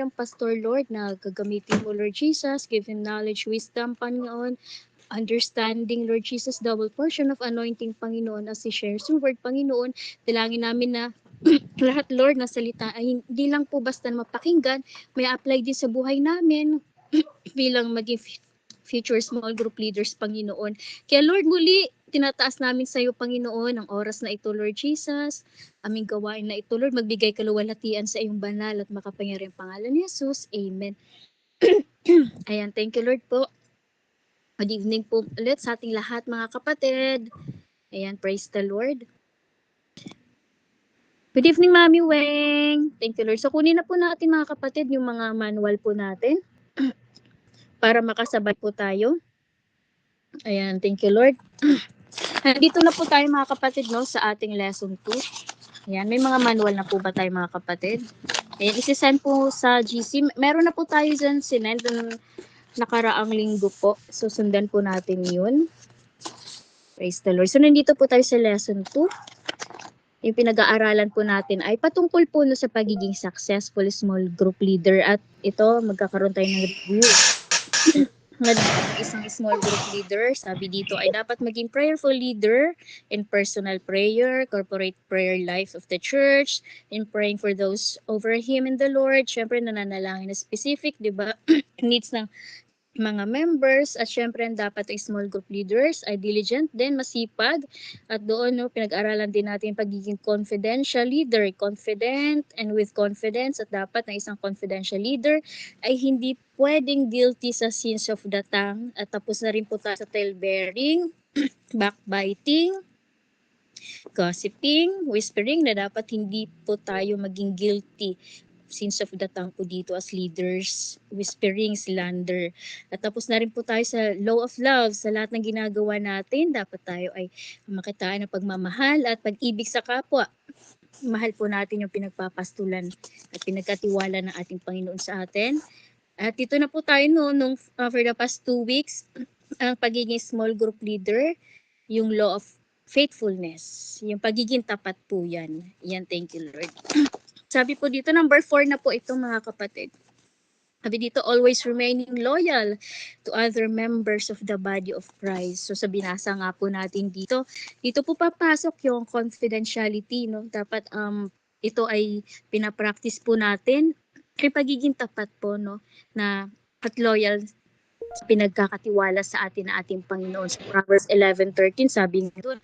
ng pastor, Lord, na gagamitin mo, Lord Jesus. Give him knowledge, wisdom, Panginoon, understanding, Lord Jesus, double portion of anointing, Panginoon, as he shares your word, Panginoon. Dalangin namin na lahat, Lord, na salita ay hindi lang po basta mapakinggan, may apply din sa buhay namin bilang maging future small group leaders, Panginoon. Kaya Lord, muli, tinataas namin sa iyo, Panginoon, ang oras na ito, Lord Jesus. Aming gawain na ito, Lord, magbigay kaluwalhatian sa iyong banal at makapangyarihang pangalan ni Jesus. Amen. Ayan, thank you, Lord po. Good evening po ulit sa ating lahat, mga kapatid. Ayan, praise the Lord. Good evening, Mami Weng. Thank you, Lord. So, kunin na po natin, mga kapatid, yung mga manual po natin para makasabay po tayo. Ayan, thank you, Lord. Nandito na po tayo, mga kapatid, no, sa ating lesson 2. Ayan, may mga manual na po ba tayo, mga kapatid? Ayan, isi-send po sa GC. Meron na po tayo dyan sinend ng nakaraang linggo po. Susundan po natin yun. Praise the Lord. So, nandito po tayo sa lesson 2. Yung pinag-aaralan po natin ay patungkol po no sa pagiging successful small group leader. At ito, magkakaroon tayo ng review. Isang small group leader, sabi dito, ay dapat maging prayerful leader in personal prayer, corporate prayer life of the church, in praying for those over him in the Lord. Syempre, nananalangin na specific, di ba? Needs ng mga members at syempre dapat ay small group leaders ay diligent din, masipag at doon no pinag-aralan din natin pagiging confidential leader, confident and with confidence at dapat na isang confidential leader ay hindi pwedeng guilty sa sins of the tongue at tapos na rin po tayo sa tale-bearing, backbiting, gossiping, whispering na dapat hindi po tayo maging guilty sins of the tongue po dito as leaders, whispering, slander. At tapos na rin po tayo sa law of love. Sa lahat ng ginagawa natin, dapat tayo ay makitaan ng pagmamahal at pag-ibig sa kapwa. Mahal po natin yung pinagpapastulan at pinagkatiwala ng ating Panginoon sa atin. At dito na po tayo nung for the past 2 weeks, ang pagiging small group leader, yung law of faithfulness, yung pagiging tapat po yan. Yan, thank you, Lord. Sabi po dito, number 4 na po ito, mga kapatid. Sabi dito, always remaining loyal to other members of the body of Christ. So sa binasa nga po natin dito po papasok yung confidentiality, no? Dapat ito ay pinapractice po natin kay pagiging tapat po, no, na at loyal pinagkakatiwala sa atin na ating Panginoon. Sa Proverbs 11:13 sabi nga doon,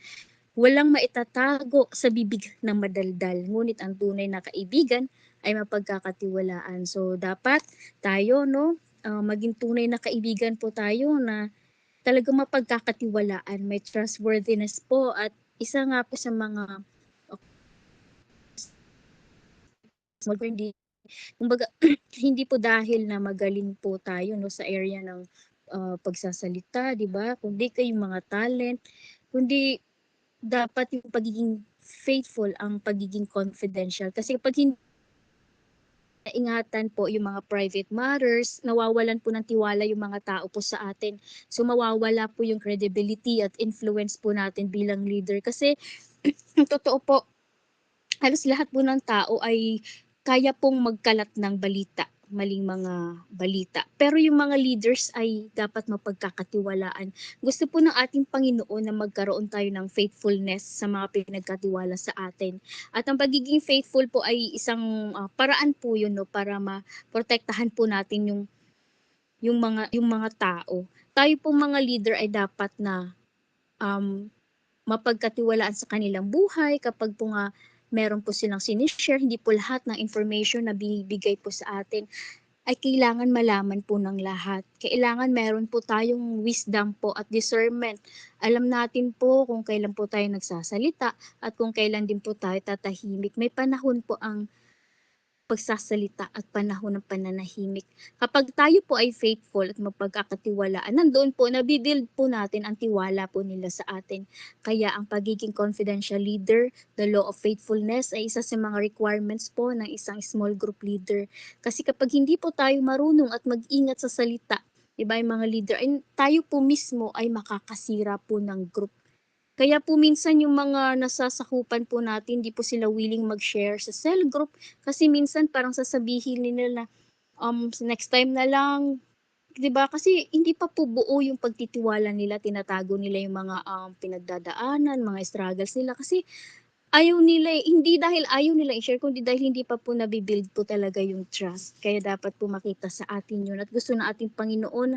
walang maitatago sa bibig ng madaldal, ngunit ang tunay na kaibigan ay mapagkakatiwalaan. So dapat tayo no, maging tunay na kaibigan po tayo na talagang mapagkakatiwalaan, may trustworthiness po at isa nga po sa mga hindi kumbaga hindi po dahil na magaling po tayo no sa area ng pagsasalita, 'di ba? Kundi kayong mga talent, kundi dapat yung pagiging faithful ang pagiging confidential. Kasi kapag hindi ingatan po yung mga private matters, nawawalan po ng tiwala yung mga tao po sa atin. So mawawala po yung credibility at influence po natin bilang leader. Kasi totoo po, halos lahat po ng tao ay kaya pong magkalat ng balita, maling mga balita. Pero yung mga leaders ay dapat mapagkakatiwalaan. Gusto po ng ating Panginoon na magkaroon tayo ng faithfulness sa mga pinagkatiwala sa atin. At ang pagiging faithful po ay isang paraan po yun no, para maprotektahan po natin yung mga tao. Tayo po mga leader ay dapat na mapagkatiwalaan sa kanilang buhay kapag po nga meron po silang sinishare, hindi po lahat ng information na binibigay po sa atin ay kailangan malaman po ng lahat. Kailangan meron po tayong wisdom po at discernment. Alam natin po kung kailan po tayo nagsasalita at kung kailan din po tayo tatahimik. May panahon po ang pagsasalita at panahon ng pananahimik. Kapag tayo po ay faithful at mapagkakatiwalaan, nandoon po, nabibuild po natin ang tiwala po nila sa atin. Kaya ang pagiging confidential leader, the law of faithfulness, ay isa sa mga requirements po ng isang small group leader. Kasi kapag hindi po tayo marunong at mag-ingat sa salita, iba yung mga leader, ay tayo po mismo ay makakasira po ng group. Kaya po minsan yung mga nasasakupan po natin, di po sila willing mag-share sa cell group kasi minsan parang sasabihin nila na next time na lang, 'di ba? Kasi hindi pa po buo yung pagtitiwala nila, tinatago nila yung mga, pinagdadaanan, mga struggles nila kasi ayaw nila, eh, hindi dahil ayaw nila i-share kundi dahil hindi pa po nabi-build po talaga yung trust. Kaya dapat po makita sa atin yun at gusto ng ating Panginoon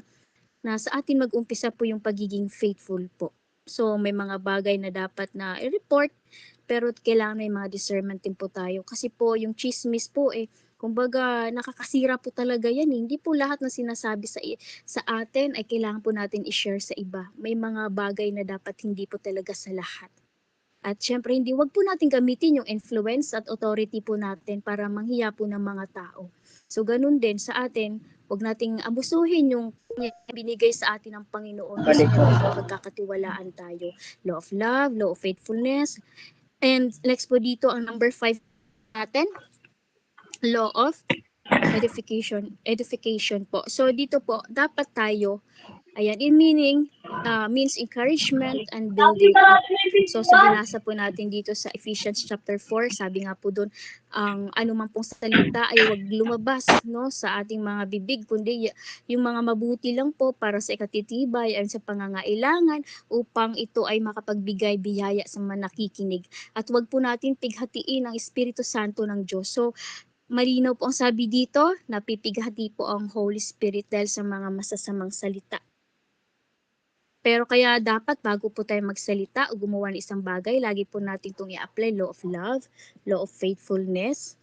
na sa atin mag-umpisa po yung pagiging faithful po. So, may mga bagay na dapat na i-report, pero kailangan may mga discernment din po tayo. Kasi po, yung chismis po, eh, kumbaga, nakakasira po talaga yan, eh. Hindi po lahat na sinasabi sa atin ay kailangan po natin i-share sa iba. May mga bagay na dapat hindi po talaga sa lahat. At syempre hindi, wag po natin gamitin yung influence at authority po natin para manghiya po ng mga tao. So ganun din sa atin, wag nating abusuhin yung binigay sa atin ng Panginoon. Gusto niya po yung pagkakatiwalaan tayo. Law of love, law of faithfulness. And next po dito ang number 5 natin, law of edification. Edification po. So dito po, dapat tayo, ayan, in meaning, means encouragement and building up. So sa binasa po natin dito sa Ephesians chapter 4, sabi nga po doon, ang anumang pong salita ay wag lumabas, no, sa ating mga bibig, kundi yung mga mabuti lang po para sa ikatitibay at sa pangangailangan upang ito ay makapagbigay biyaya sa mga nakikinig. At wag po natin pighatiin ang Espiritu Santo ng Diyos. So malinaw po ang sabi dito, napipighati po ang Holy Spirit dahil sa mga masasamang salita. Pero kaya dapat bago po tayo magsalita o gumawa ng isang bagay, lagi po natin itong i-apply, law of love, law of faithfulness,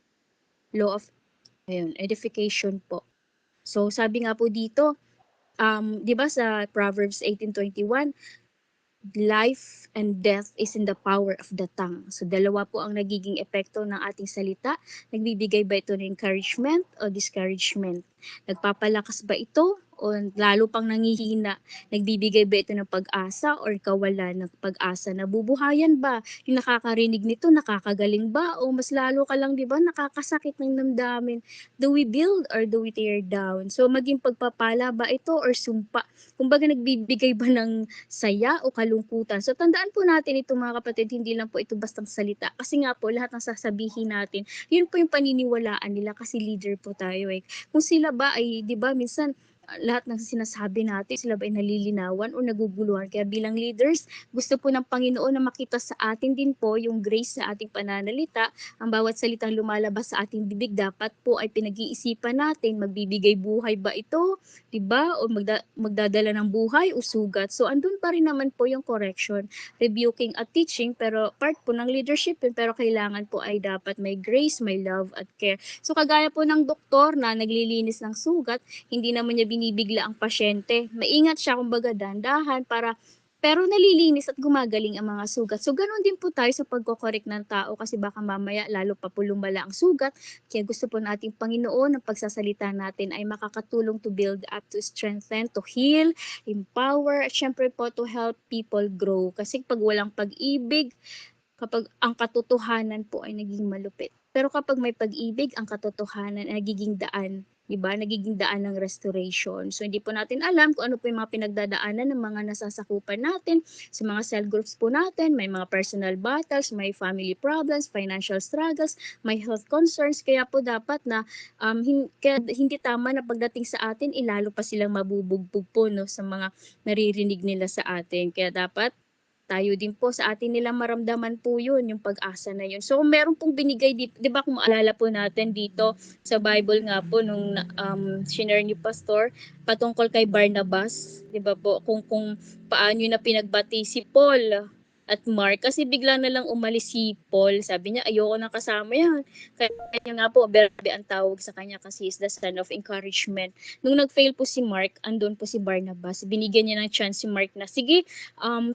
law of edification po. So sabi nga po dito, 'di ba sa Proverbs 18:21, life and death is in the power of the tongue. So dalawa po ang nagiging epekto ng ating salita. Nagbibigay ba ito ng encouragement o discouragement? Nagpapalakas ba ito o lalo pang nangihina? Nagbibigay ba ito ng pag-asa or kawalan ng pag-asa? Nabubuhayan ba? Yung nakakarinig nito, nakakagaling ba? O mas lalo ka lang, di ba, nakakasakit ng damdamin? Do we build or do we tear down? So maging pagpapala ba ito or sumpa? Kumbaga nagbibigay ba ng saya o kalungkutan? So tandaan po natin ito mga kapatid, hindi lang po ito bastang salita. Kasi nga po lahat ng sasabihin natin, yun po yung paniniwalaan nila kasi leader po tayo eh. Kung sila ba ay, 'di ba, minsan lahat ng sinasabi natin, sila ba ay nalilinawan o naguguluhan? Kaya bilang leaders, gusto po ng Panginoon na makita sa atin din po yung grace sa ating pananalita. Ang bawat salitang lumalabas sa ating bibig dapat po ay pinag-iisipan natin, magbibigay buhay ba ito, 'di ba? O magdadala ng buhay o sugat. So andun pa rin naman po yung correction, rebuking at teaching, pero part po ng leadership yun, pero kailangan po ay dapat may grace, may love at care. So kagaya po ng doktor na naglilinis ng sugat, hindi naman niya binibigla ang pasyente. Maingat siya, kumbaga dandahan para pero nalilinis at gumagaling ang mga sugat. So ganun din po tayo sa pagko-correct ng tao kasi baka mamaya lalo pa po lumala ang sugat. Kaya gusto po nating Panginoon ang pagsasalita natin ay makakatulong to build up, to strengthen, to heal, empower, at syempre po to help people grow. Kasi pag walang pag-ibig, kapag ang katotohanan po ay naging malupit. Pero kapag may pag-ibig, ang katotohanan ay nagiging daan, 'di ba? Nagiging daan ng restoration. So hindi po natin alam kung ano po yung mga pinagdadaanan ng mga nasasakupan natin sa mga cell groups po natin, may mga personal battles, may family problems, financial struggles, may health concerns, kaya po dapat na kaya hindi tama na pagdating sa atin, ilalo pa silang mabubugbog po no, sa mga naririnig nila sa atin. Kaya dapat tayo din po sa atin nilang maramdaman po yun, yung pag-asa na yun. So, meron pong binigay dito, di ba kung maalala po natin dito sa Bible nga po, nung shinare ni Pastor, patungkol kay Barnabas, di ba po, kung paano yun na pinagbati si Paul at Mark, kasi bigla na lang umalis si Paul, sabi niya, ayoko na kasama yan. Kaya nga po, Berbe ang tawag sa kanya kasi is the son of encouragement. Nung nag-fail po si Mark, andun po si Barnabas, binigyan niya ng chance si Mark na, sige,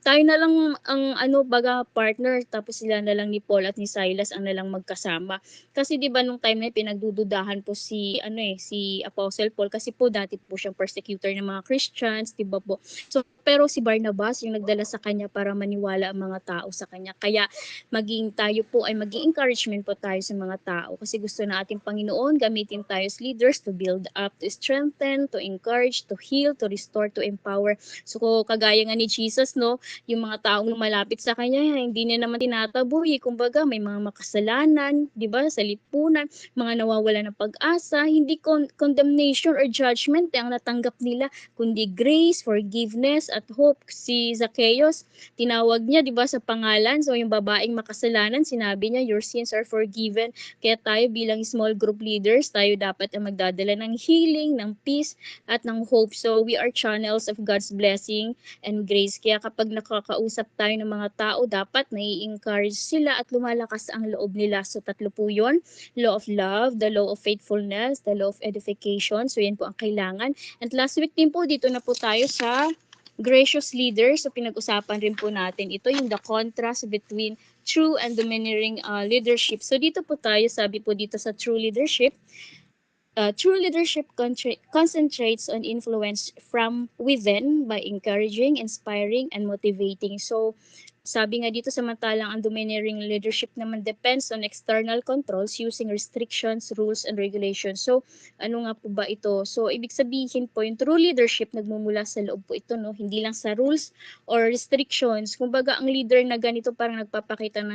tayo na lang ang baga partner, tapos sila na lang ni Paul at ni Silas ang nalang magkasama. Kasi 'di ba nung time na yun, pinagdududahan po si si Apostle Paul kasi po dati po siyang persecutor ng mga Christians, 'di ba po? So pero si Barnabas yung nagdala sa kanya para maniwala ang mga tao sa Kanya. Kaya maging tayo po ay maging encouragement po tayo sa mga tao kasi gusto na ating Panginoon gamitin tayo as leaders to build up, to strengthen, to encourage, to heal, to restore, to empower. So kagaya nga ni Jesus, no, yung mga taong lumalapit sa Kanya, hindi niya naman tinataboy. Kumbaga, may mga makasalanan, di ba, sa lipunan, mga nawawala ng pag-asa, hindi condemnation or judgment ang natanggap nila, kundi grace, forgiveness, at hope. Si Zacchaeus, tinawag niya, di ba, sa pangalan. So, yung babaeng makasalanan, sinabi niya, your sins are forgiven. Kaya tayo bilang small group leaders, tayo dapat ang magdadala ng healing, ng peace, at ng hope. So, we are channels of God's blessing and grace. Kaya kapag nakakausap tayo ng mga tao, dapat nai-encourage sila at lumalakas ang loob nila. So, tatlo po yun. Law of love, the law of faithfulness, the law of edification. So, yan po ang kailangan. And last week din po, dito na po tayo sa gracious leader. So, pinag-usapan rin po natin ito, yung the contrast between true and domineering leadership. So, dito po tayo, sabi po dito sa true leadership, true leadership concentrates on influence from within by encouraging, inspiring, and motivating. So, sabi nga dito, samantalang ang domineering leadership naman depends on external controls using restrictions, rules, and regulations. So, ano nga po ba ito? So, ibig sabihin po, yung true leadership nagmumula sa loob po ito, no? Hindi lang sa rules or restrictions. Kumbaga, ang leader na ganito parang nagpapakita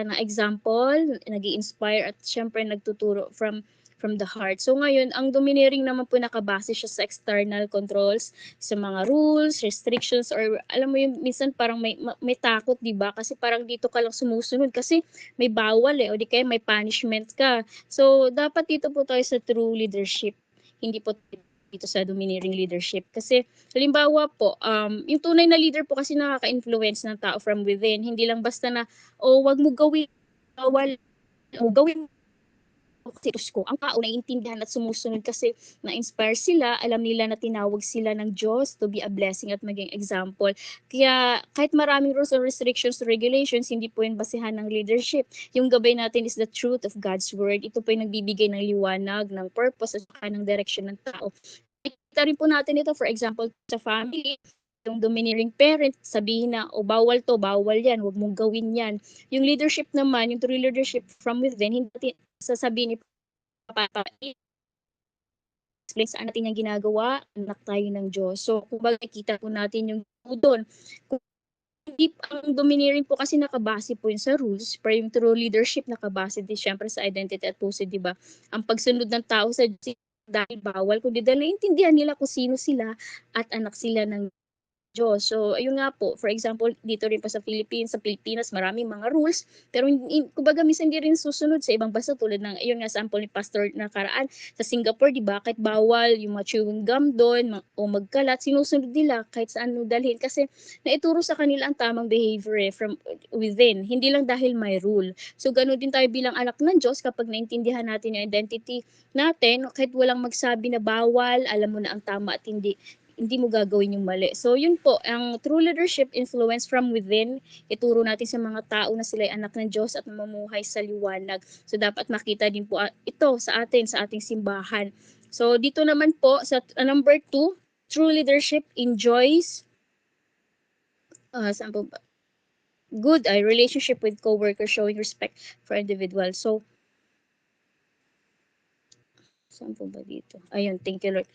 na example, nag-i-inspire at syempre nagtuturo from the heart. So ngayon, ang domineering naman po nakabase siya sa external controls, sa mga rules, restrictions, or alam mo yung minsan parang may takot, di ba? Kasi parang dito ka lang sumusunod kasi may bawal o di kaya may punishment ka. So dapat dito po tayo sa true leadership. Hindi po dito sa domineering leadership. Kasi halimbawa po, yung tunay na leader po kasi nakaka-influence ng tao from within. Hindi lang basta na, wag mo gawin, bawal, o gawin kasi ko, ang tao naiintindihan at sumusunod kasi na-inspire sila, alam nila na tinawag sila ng Diyos to be a blessing at maging example. Kaya kahit maraming rules or restrictions, regulations, hindi po yun basehan ng leadership. Yung gabay natin is the truth of God's word. Ito po yung nagbibigay ng liwanag, ng purpose at saka ng direction ng tao. Kita rin po natin ito, for example, sa family, yung domineering parent, sabihin na, bawal to, bawal yan, huwag mong gawin yan. Yung leadership naman, yung true leadership from within, hindi sasabihin ni Papa, explain saan natin yung ginagawa, anak tayo ng Diyos. So, kung makikita po natin yung doon, kung hindi ang domineering po kasi nakabase po yun sa rules, pero yung true leadership nakabase din syempre sa identity at puso, di ba? Ang pagsunod ng tao sa dahil bawal, kundi dahil naiintindihan nila kung sino sila at anak sila ng Diyos. So, ayun nga po, for example, dito rin po sa Philippines, sa Pilipinas, maraming mga rules, pero kumbaga minsan hindi rin susunod sa ibang bansa tulad ng, ayun nga, sample ni Pastor nakaraan, sa Singapore, di ba, kahit bawal yung mga chewing gum doon, o magkalat, sinusunod nila kahit saan mo dalhin, kasi naituro sa kanila ang tamang behavior from within, hindi lang dahil may rule. So, ganun din tayo bilang anak ng Diyos, kapag naintindihan natin yung identity natin, kahit walang magsabi na bawal, alam mo na ang tama at hindi mo gagawin yung mali. So, yun po, ang true leadership influence from within, ituro natin sa mga tao na sila ay anak ng Diyos at mamumuhay sa liwanag. So, dapat makita din po ito sa atin, sa ating simbahan. So, dito naman po, sa number 2, true leadership enjoys, saan po ba? Good relationship with co-workers, showing respect for individuals. So, saan po ba dito? Ayun, thank you Lord.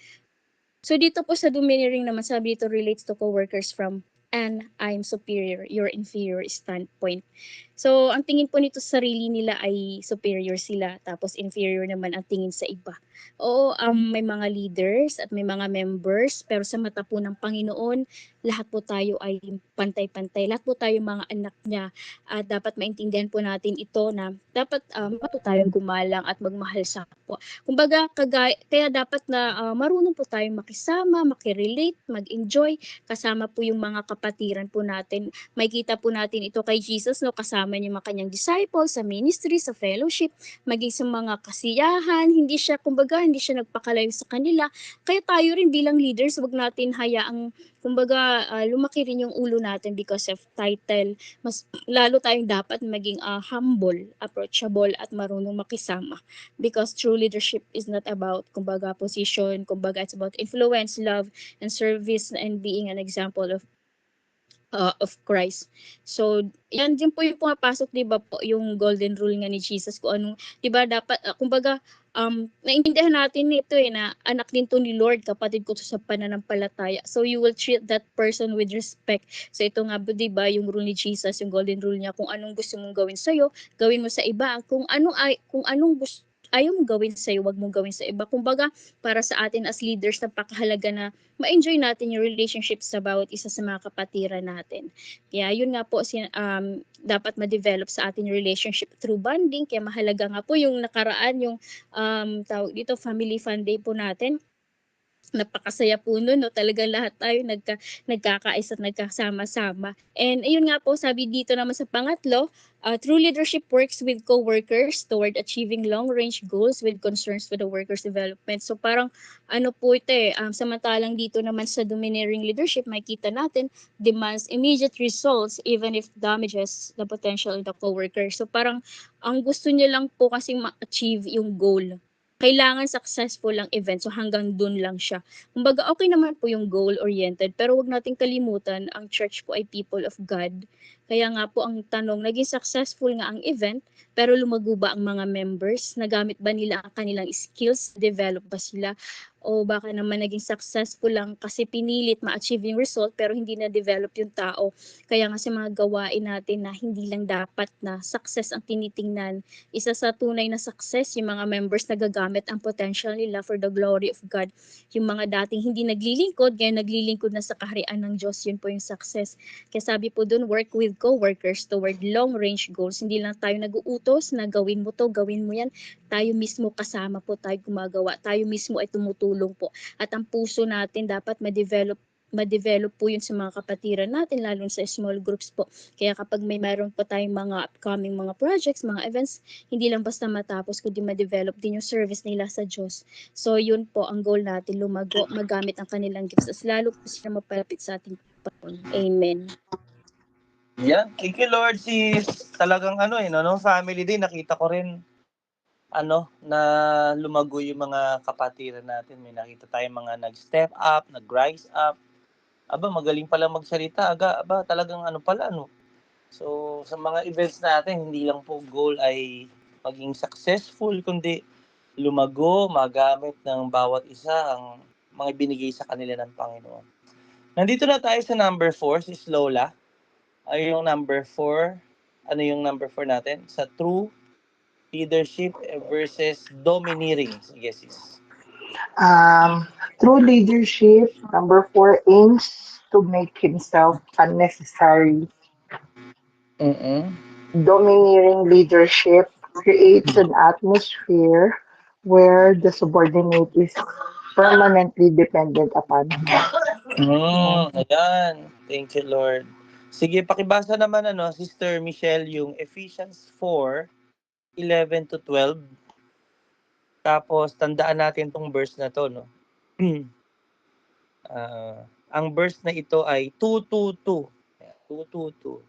So dito po sa domineering naman, sabi dito relates to coworkers from an I'm superior, you're inferior standpoint. So ang tingin po nito sa sarili nila ay superior sila, tapos inferior naman ang tingin sa iba. Oo, may mga leaders at may mga members, pero sa mata po ng Panginoon, lahat po tayo ay pantay-pantay. Lahat po tayo mga anak niya. At dapat maintindihan po natin ito na dapat matuto tayong gumalang at magmahal sa kapwa. Kumbaga, kaya dapat na marunong po tayong makisama, makirelate, mag-enjoy, kasama po yung mga kapatiran po natin. Makikita po natin ito kay Jesus, no, kasama niya mga kanyang disciples sa ministry, sa fellowship, maging sa mga kasiyahan, hindi siya nagpakalayo sa kanila. Kaya tayo rin bilang leaders, wag natin hayaang kumbaga lumaki rin yung ulo natin because of title. Mas lalo tayong dapat maging humble, approachable at marunong makisama, because true leadership is not about kumbaga position, kumbaga it's about influence, love, and service, and being an example of of Christ. So, yan din po yung pumapasok, 'di ba po, yung golden rule nga ni Jesus kung anong, 'di ba dapat kumbaga naintindihan natin ito na anak din to ni Lord, kapatid ko to sa pananampalataya. So you will treat that person with respect. So ito nga po, 'di ba, yung rule ni Jesus, yung golden rule niya, kung anong gusto mong gawin sa gawin mo sa iba. Kung anong gusto ayaw mong gawin sa wag mong gawin sa iba. Kumbaga, para sa atin as leaders, napakahalaga na ma-enjoy natin yung relationships sa bawat isa sa mga kapatiran natin. Kaya yun nga po, dapat ma-develop sa atin yung relationship through bonding. Kaya mahalaga nga po yung nakaraan, yung tawag dito, family fun day po natin. Napakasaya po nun, no? Talagang lahat tayo nagkakais at nagkasama-sama. And ayun nga po, sabi dito naman sa pangatlo, true leadership works with co-workers toward achieving long-range goals with concerns for the workers' development. So parang ano po ito samantalang dito naman sa domineering leadership, makita natin, demands immediate results even if damages the potential of the co-worker. So parang ang gusto niya lang po kasi ma-achieve yung goal, kailangan successful ang event. So hanggang dun lang siya. Kumbaga okay naman po yung goal-oriented, pero wag nating kalimutan ang church po ay people of God. Kaya nga po ang tanong, naging successful nga ang event, pero lumago ba ang mga members? Nagamit ba nila ang kanilang skills? Develop ba sila? O baka naman naging successful lang kasi pinilit ma-achieve yung result pero hindi na-develop yung tao. Kaya nga sa mga gawain natin na hindi lang dapat na success ang tinitingnan, isa sa tunay na success, yung mga members na gagamit ang potential nila for the glory of God. Yung mga dating hindi naglilingkod, ngayon naglilingkod na sa kaharian ng Diyos, yun po yung success. Kaya sabi po dun, work with co-workers toward long-range goals. Hindi lang tayo nag-uutos na gawin mo to, gawin mo yan. Tayo mismo kasama po tayo gumagawa. Tayo mismo ay tumutulong po. At ang puso natin dapat ma-develop po yun sa mga kapatiran natin, lalo sa small groups po. Kaya kapag mayroon pa tayong mga upcoming mga projects, mga events, hindi lang basta matapos, kundi ma-develop din yung service nila sa Diyos. So yun po ang goal natin, lumago, magamit ang kanilang gifts, as lalo po sila mapalapit sa ating Panginoon. Amen. Yan. Thank you, Lord. Talagang no, family din, nakita ko rin, na lumago yung mga kapatiran natin. May nakita tayong mga nag-step up, nag-rise up. Aba, magaling pala magsalita. Talagang pala, no? So, sa mga events natin, hindi lang po goal ay maging successful, kundi lumago, magamit ng bawat isa ang mga binigay sa kanila ng Panginoon. Nandito na tayo sa number 4, si Lola. Ay yung number 4. Ano yung number 4 natin? Sa true leadership versus domineering. Sige, sis. True leadership, number four, aims to make himself unnecessary. Mm-mm. Domineering leadership creates an atmosphere where the subordinate is permanently dependent upon him. Amen. Ayan. Thank you, Lord. Sige, pakibasa naman, Sister Michelle, yung Ephesians 4:11-12. Tapos, tandaan natin tong verse na to, no? Ang verse na ito ay 222. 222.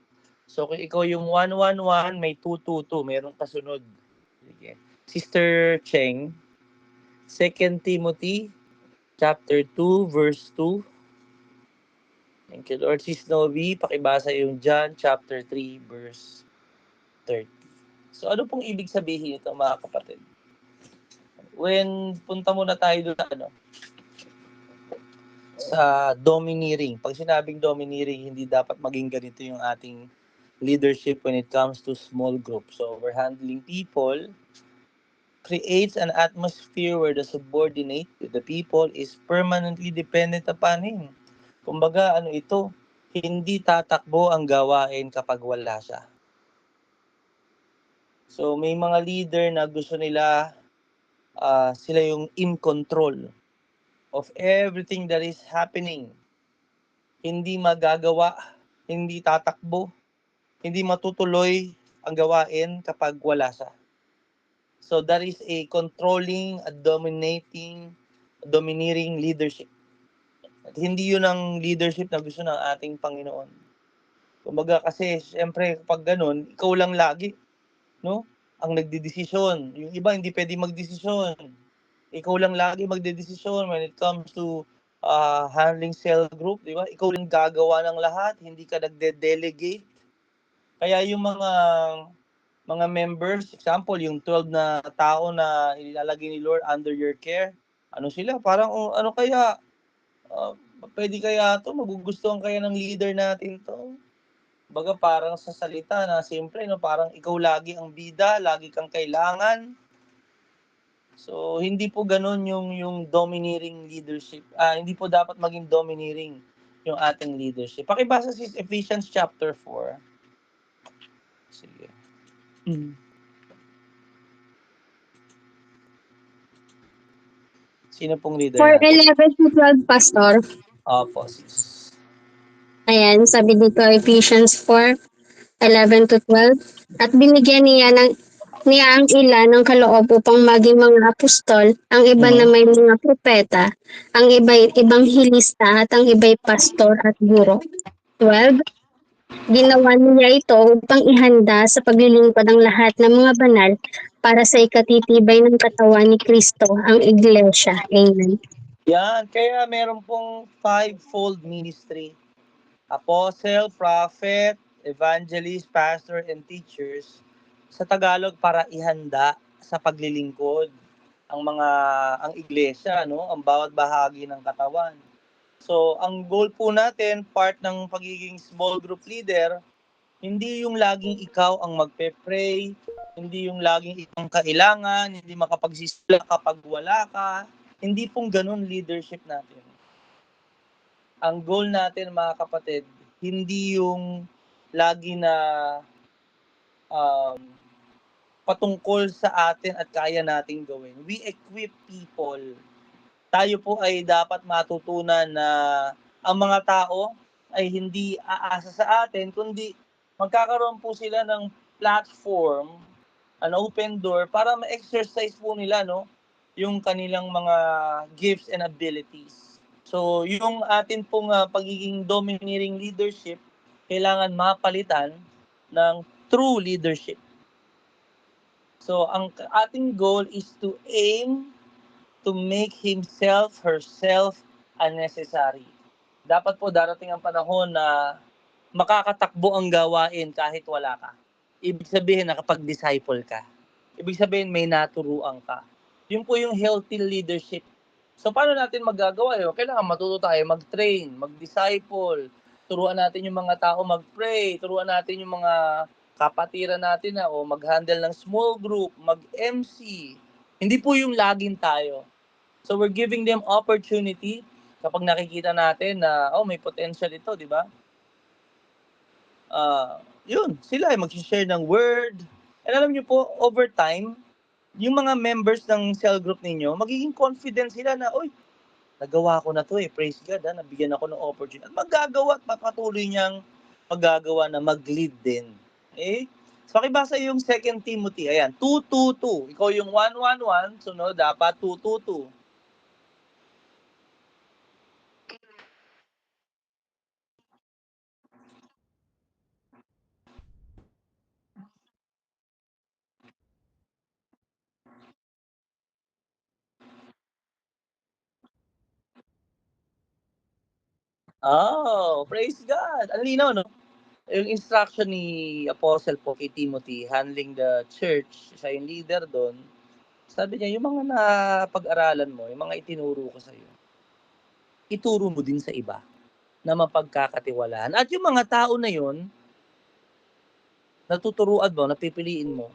So, kung ikaw yung 111, may 222. Merong kasunod. Sige. Sister Cheng, 2 Timothy chapter 2, verse 2. Thank you, Lord. Sis Novi, pakibasa yung John chapter 3, verse 30. So, ano pong ibig sabihin ito, mga kapatid? When punta muna tayo doon sa domineering. Pag sinabing domineering, hindi dapat maging ganito yung ating leadership when it comes to small groups. So, we're handling people, creates an atmosphere where the subordinate to the people is permanently dependent upon him. Kumbaga, ito, hindi tatakbo ang gawain kapag wala siya. So, may mga leader na gusto nila sila yung in control of everything that is happening. Hindi magagawa, hindi tatakbo, hindi matutuloy ang gawain kapag wala siya. So that is a controlling, a domineering leadership. At hindi yun ang leadership na gusto ng ating Panginoon. Kumbaga kasi, siyempre, kapag ganun, ikaw lang lagi, no? Ang nagdidesisyon. Yung iba hindi pwede magdesisyon. Ikaw lang lagi magdedesisyon when it comes to handling cell group, di ba? Ikaw lang gagawa ng lahat, hindi ka nagde-delegate. Kaya yung mga members, example, yung 12 na tao na ilalagay ni Lord under your care, ano sila? Parang ano kaya, uh, pwede kaya to, magugustuhan kaya ng leader natin to. Baga parang sa salita na simple, no? Parang ikaw lagi ang bida, lagi kang kailangan. So, hindi po ganun yung domineering leadership. Hindi po dapat maging domineering yung ating leadership. Pakibasa si Ephesians chapter 4. Sige. Sino pong leader For natin? 11 to 12, Pastor. Opo, sis. Ayan, sabi dito, Ephesians 4:11 to 12. At binigyan niya ang ilan ng kaloob upang maging mga apostol, ang iba na may mga propeta, ang ibang hilista, at ang iba'y pastor at guro. 12. Ginawa niya ito upang ihanda sa paglilingkod ang lahat ng mga banal para sa ikatitibay ng katawan ni Kristo, ang Iglesia. Amen. Yan, kaya meron pong fivefold ministry. Apostle, prophet, evangelist, pastor, and teachers. Sa Tagalog, para ihanda sa paglilingkod ang iglesia, no? Ang bawat bahagi ng katawan. So, ang goal po natin, part ng pagiging small group leader, hindi yung laging ikaw ang magpe-pray, hindi yung laging ikaw ang kailangan, hindi makapagsisila kapag wala ka. Hindi pong ganun leadership natin. Ang goal natin, mga kapatid, hindi yung lagi na um, patungkol sa atin at kaya nating gawin. We equip people. Tayo po ay dapat matutunan na ang mga tao ay hindi aasa sa atin, kundi magkakaroon po sila ng platform, an open door, para ma-exercise po nila, no, yung kanilang mga gifts and abilities. So, yung atin pong pagiging domineering leadership, kailangan mapalitan ng true leadership. So, ang ating goal is to aim to make himself, herself unnecessary. Dapat po darating ang panahon na makakatakbo ang gawain kahit wala ka. Ibig sabihin, nakapag-disciple ka. Ibig sabihin, may naturuan ka. Yun po yung healthy leadership. So, paano natin magagawa yun? Kailangan matuto tayo mag-train, mag-disciple, turuan natin yung mga tao mag-pray, turuan natin yung mga kapatiran natin na mag-handle ng small group, mag-MC. Hindi po yung laging tayo. So, we're giving them opportunity kapag nakikita natin na, may potential ito, di ba? Yun, sila ay mag-share ng word. And alam niyo po, over time, yung mga members ng cell group ninyo, magiging confident sila na, nagawa ko na to praise God, nabigyan ako ng opportunity. At magagawa at papatuloy niyang magagawa na mag-lead din. Okay? So, pakibasa yung 2 Timothy. Ayan, 2:2:2. Ikaw yung 1:1:1, sunod dapat 2:2:2. Oh, praise God. Ang linaw, no? Yung instruction ni Apostle po kay Timothy, handling the church, siya yung leader doon. Sabi niya, yung mga napag-aralan mo, yung mga itinuro ko sa iyo, ituro mo din sa iba na mapagkakatiwalaan. At yung mga tao na yun, natuturuan mo, napipiliin mo,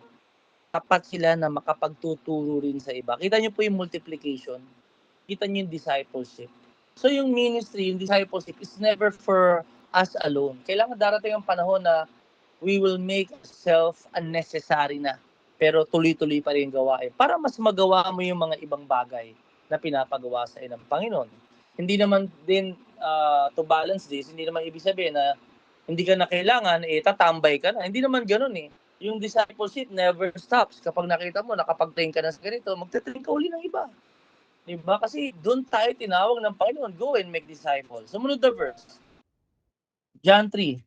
tapat sila na makapagtuturo rin sa iba. Kita niyo po yung multiplication. Kita niyo yung discipleship. So yung ministry, yung discipleship is never for us alone. Kailangan darating ang panahon na we will make ourselves unnecessary na. Pero tuloy-tuloy pa rin gawain. Para mas magawa mo yung mga ibang bagay na pinapagawa sa ng Panginoon. Hindi naman din to balance this, hindi naman ibig sabihin na hindi ka na kailangan, tatambay ka na. Hindi naman ganun eh. Yung discipleship never stops. Kapag nakita mo, nakapag-train ka na sa ganito, magte-train ka uli ng iba. Diba? Kasi doon tayo tinawag ng Panginoon, go and make disciples. Sumunod na verse. John 3.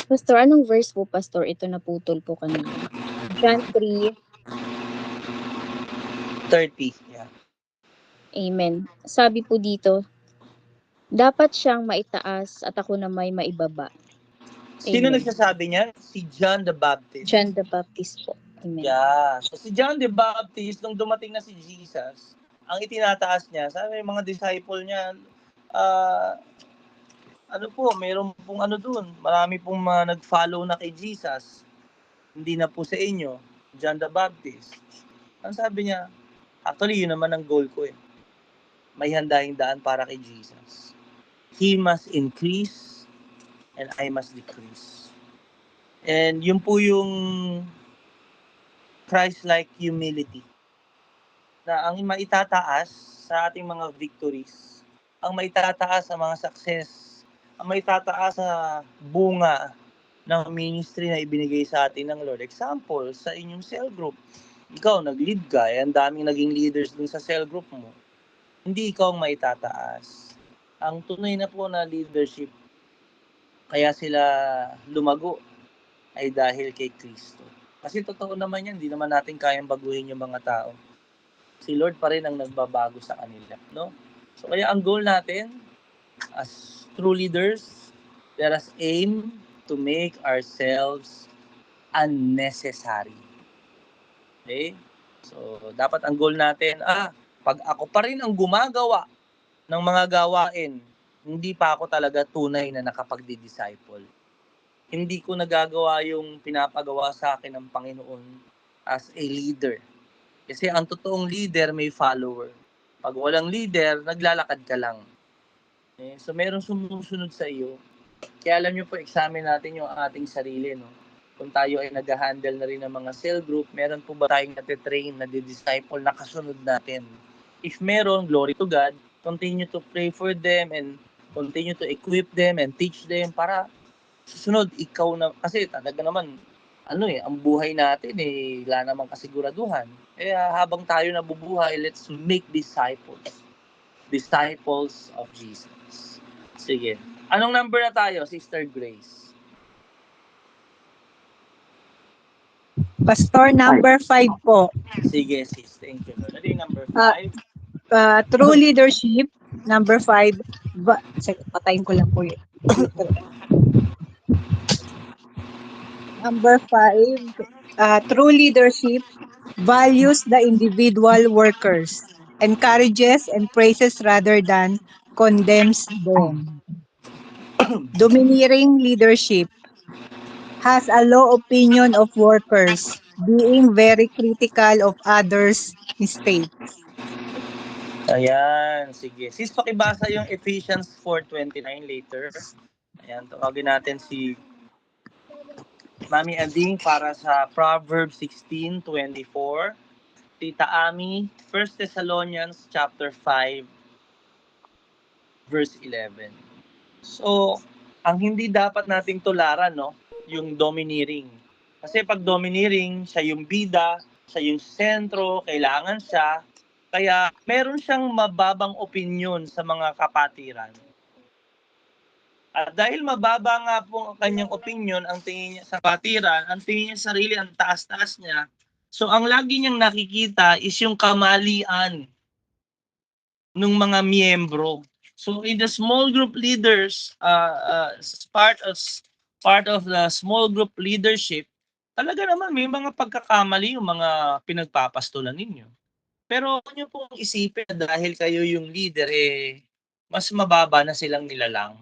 Pastor, anong verse po, Pastor? Ito naputol po kanina. John 3. 30. Yeah. Amen. Sabi po dito, dapat siyang maitaas at ako na may maibaba. Sino Amen. nagsasabi niyan? Si John the Baptist. John the Baptist po. Amen. Yeah. So si John the Baptist, nung dumating na si Jesus, ang itinataas niya, sabi ng mga disciple niya, ano po, mayroon pong ano dun, marami pong nag-follow na kay Jesus. Hindi na po sa inyo, John the Baptist. Ang sabi niya, actually yun naman ang goal ko eh. May handaing daan para kay Jesus. He must increase and I must decrease. And yun po yung Christ-like humility na ang maitataas sa ating mga victories, ang maitataas sa mga success, ang maitataas sa bunga ng ministry na ibinigay sa atin ng Lord. Example, sa inyong cell group, ikaw nag-lead ka, ang daming naging leaders dun sa cell group mo. Hindi ikaw ang maitataas. Ang tunay na po na leadership, kaya sila lumago, ay dahil kay Kristo. Kasi totoo naman yan, hindi naman natin kayang baguhin yung mga tao. Si Lord pa rin ang nagbabago sa kanila, no? So kaya ang goal natin as true leaders, let us aim to make ourselves unnecessary. Okay? So dapat ang goal natin, pag ako pa rin ang gumagawa ng mga gawain, hindi pa ako talaga tunay na nakapagdi-disciple. Hindi ko nagagawa yung pinapagawa sa akin ng Panginoon as a leader. Kasi ang totoong leader may follower. Pag walang leader, naglalakad ka lang. Okay? So meron sumusunod sa iyo. Kaya alam nyo po, examine natin yung ating sarili. No? Kung tayo ay nag-handle na rin ng mga cell group, meron po ba tayong natitrain, nadi-disciple, nakasunod natin? If meron, glory to God, continue to pray for them and continue to equip them and teach them para susunod, ikaw na, kasi talaga naman, ang buhay natin wala namang kasiguraduhan. Kaya habang tayo nabubuhay, let's make disciples. Disciples of Jesus. Sige. Anong number na tayo, Sister Grace? Pastor, number 5 po. Sige, sis. Thank you, Lord. Ano yung number 5? True leadership. Number 5. Patayin ko lang po yun. Number 5. True leadership values the individual workers, encourages and praises rather than condemns them. Domineering leadership has a low opinion of workers, being very critical of others' mistakes. Ayan, sige. Sis, pakibasa yung Ephesians 4:29 later. Ayan, tawagin natin si Mami Ading para sa Proverbs 16:24. Tita Ami, 1 Thessalonians chapter 5 verse 11. So, ang hindi dapat nating tularan, no, yung domineering. Kasi pag domineering, siya yung bida, siya yung sentro, kailangan siya. Kaya meron siyang mababang opinion sa mga kapatiran. At dahil mababa nga po ang kanyang opinion, ang tingin niya sa kapatiran, ang tingin niya sa sarili, ang taas-taas niya. So, ang lagi niyang nakikita is yung kamalian ng mga miyembro. So in the small group leaders, part of the small group leadership, talaga naman may mga pagkakamali yung mga pinagpapastulan ninyo. Pero huwag niyo pong isipin na dahil kayo yung leader, mas mababa na silang nilalang.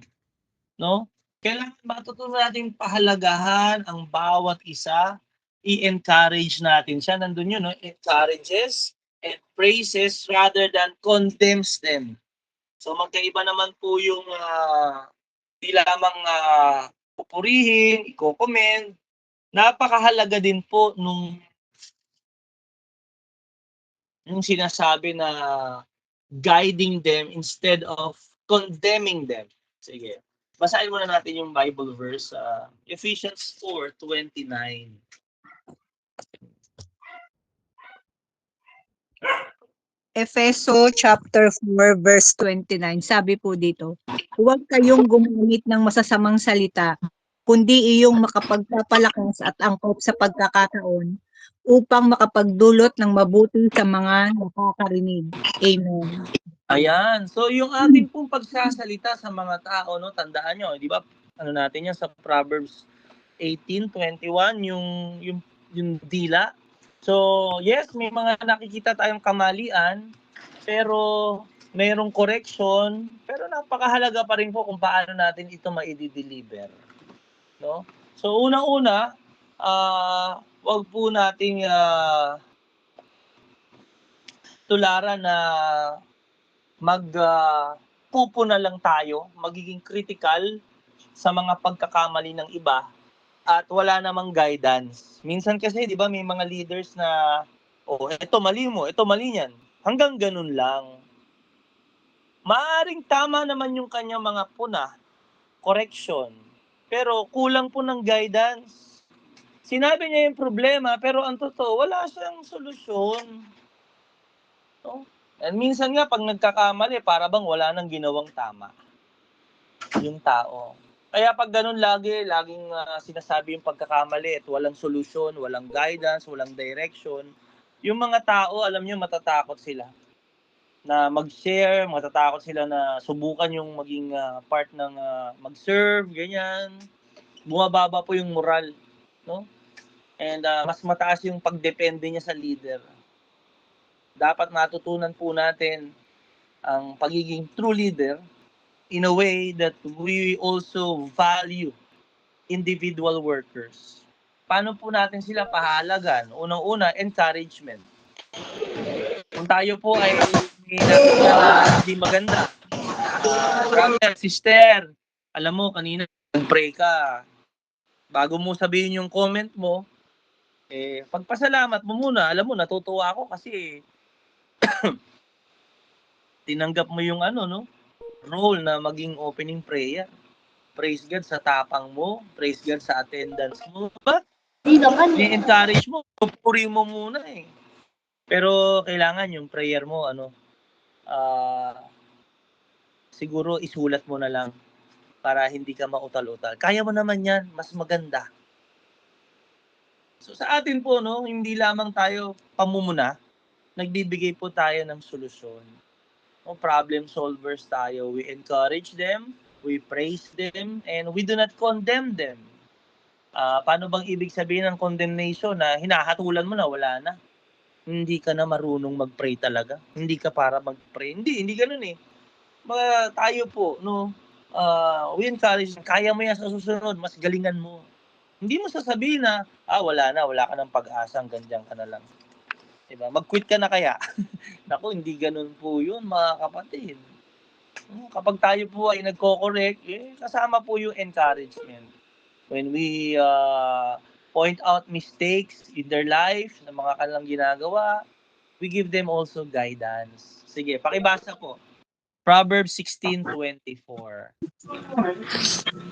No? Kailangan matutunan natin pahalagahan ang bawat isa, i-encourage natin siya. Nandun yun, no? Encourages and praises rather than condemns them. So magkaiba naman po yung di lamang pupurihin, i-comment. Napakahalaga din po nung sinasabi na guiding them instead of condemning them. Sige. Basahin muna natin yung Bible verse, Ephesians 4:29. Efeso chapter 4 verse 29. Sabi po dito, huwag kayong gumamit ng masasamang salita, kundi iyong makapagpapalakas at angkop sa pagkakataon upang makapagdulot ng mabuti sa mga nakakarinig. Amen. Ayan. So yung ating pong pagsasalita sa mga tao, no, tandaan nyo, di ba? Ano natin yan sa Proverbs 18:21, yung dila. So, yes, may mga nakikita tayong kamalian, pero mayroong correction, pero napakahalaga pa rin po kung paano natin ito ma-deliver, no? So, unang-una, wag po nating tularan na pupo na lang tayo, magiging critical sa mga pagkakamali ng iba at wala namang guidance. Minsan kasi, 'di ba, may mga leaders na ito mali mo, ito mali niyan. Hanggang ganun lang. Maaring tama naman yung kanyang mga puna, correction. Pero kulang po ng guidance. Sinabi niya yung problema, pero ang totoo, wala siyang solusyon. No? And minsan nga, pag nagkakamali, para bang wala nang ginawang tama yung tao. Kaya pag ganun laging sinasabi yung pagkakamali at walang solusyon, walang guidance, walang direction, yung mga tao, alam nyo, matatakot sila na mag-share, matatakot sila na subukan yung maging part ng mag-serve, ganyan. Bumababa po yung moral, no? And mas mataas yung pagdepende niya sa leader. Dapat matutunan po natin ang pagiging true leader in a way that we also value individual workers. Paano po natin sila pahalagan? Unang-una, encouragement. Kung tayo po ay may nakita na hindi maganda, brother, sister, alam mo, kanina nag-pray ka. Bago mo sabihin yung comment mo, pagpasalamat mo muna. Alam mo, natutuwa ako kasi tinanggap mo yung role na maging opening prayer. Praise God sa tapang mo, praise God sa attendance mo. Diba? I-encourage mo, pupuri mo muna eh. Pero kailangan yung prayer mo, siguro isulat mo na lang para hindi ka mautal-utal. Kaya mo naman yan, mas maganda. So sa atin po, no, hindi lamang tayo pamumuna, nagbibigay po tayo ng solusyon. O problem solvers tayo. We encourage them, we praise them, and we do not condemn them. Paano bang ibig sabihin ng condemnation na hinahatulan mo na wala na? Hindi ka na marunong mag-pray talaga. Hindi ka para mag-pray. Hindi ganoon eh. Tayo po, no, we encourage, kaya mo yan sa susunod, mas galingan mo. Hindi mo sasabihin na, wala ka ng pag-asa, ganyan ka na lang. Diba? Mag-quit ka na kaya? Naku, hindi ganun po yun, mga kapatid. Kapag tayo po ay nagko-correct, kasama po yung encouragement. When we point out mistakes in their life, na mga kanilang ginagawa, we give them also guidance. Sige, pakibasa po. Proverbs 16:24.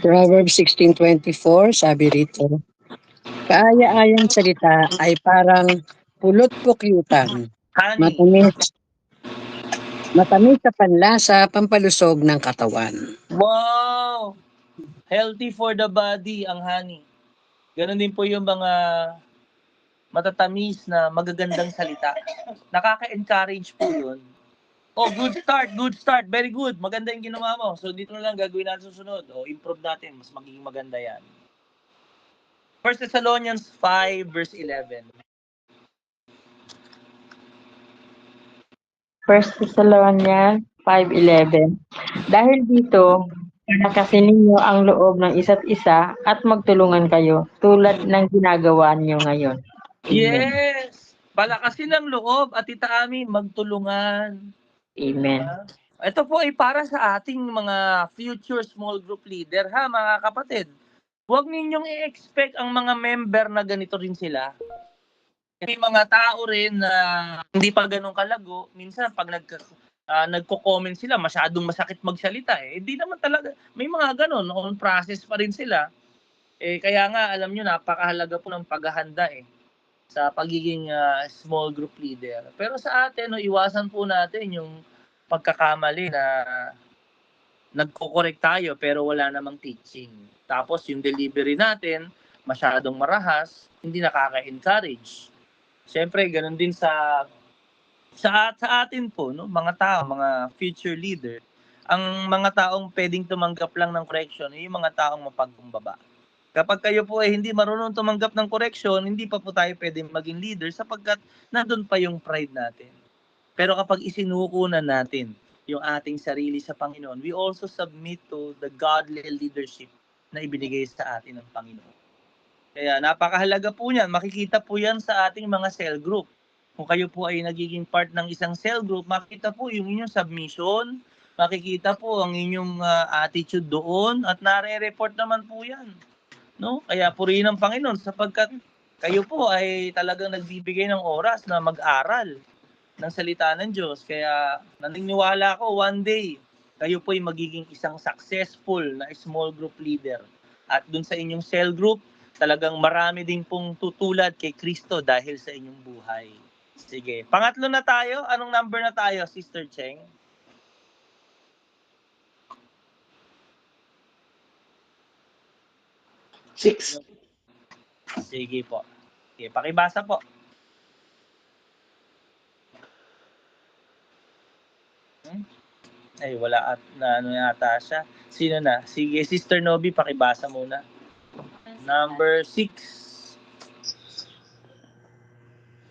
Proverbs 16:24, sabi rito, kaaya-ayang salita ay parang pulot-pukyutan, Honey. matamis, matamis sa panlasa, pampalusog ng katawan. Wow! Healthy for the body ang honey. Ganon din po yung mga matatamis na magagandang salita. Nakaka-encourage po yun. Good start, very good. Maganda yung ginawa mo. So dito na lang gagawin natin susunod. Improve natin, mas magiging maganda yan. 1 Thessalonians 5 verse 11. 1 Thessalonians 5:11. Dahil dito, palakasin ninyo ang loob ng isa't isa at magtulungan kayo tulad ng ginagawa niyo ngayon. Amen. Yes! Palakasin ang loob at itaamin magtulungan. Amen. Ito po ay para sa ating mga future small group leader, ha, mga kapatid. Huwag ninyong i-expect ang mga member na ganito rin sila. May mga tao rin na hindi pa ganun kalago. Minsan pag nagko-comment sila, masyadong masakit magsalita eh. Hindi naman talaga, may mga ganun, on process pa rin sila. Kaya nga, alam nyo, napakahalaga po ng paghahanda sa pagiging small group leader. Pero sa atin, iwasan po natin yung pagkakamali na nagko-correct tayo pero wala namang teaching. Tapos yung delivery natin, masyadong marahas, hindi nakaka-encourage. Siyempre, ganun din sa atin po, no, mga tao, mga future leader, ang mga taong pwedeng tumanggap lang ng correction ay yung mga taong mapagkumbaba. Kapag kayo po ay hindi marunong tumanggap ng correction, hindi pa po tayo pwedeng maging leader sapagkat nandun pa yung pride natin. Pero kapag isinuko na natin yung ating sarili sa Panginoon, we also submit to the godly leadership na ibinigay sa atin ng Panginoon. Kaya napakahalaga po niyan. Makikita po yan sa ating mga cell group. Kung kayo po ay nagiging part ng isang cell group, makikita po yung inyong submission, makikita po ang inyong attitude doon at nare-report naman po yan. No? Kaya purihin ang Panginoon sapagkat kayo po ay talagang nagbibigay ng oras na mag-aral ng salita ng Diyos. Kaya naniniwala ko one day kayo po ay magiging isang successful na small group leader. At dun sa inyong cell group, talagang marami din pong tutulad kay Kristo dahil sa inyong buhay. Sige, pangatlo na tayo. Anong number na tayo, Sister Cheng? 6. Sige po. Sige, pakibasa po. Ay, wala at na ano yata siya. Sino na? Sige, Sister Nobi, pakibasa muna. Number 6.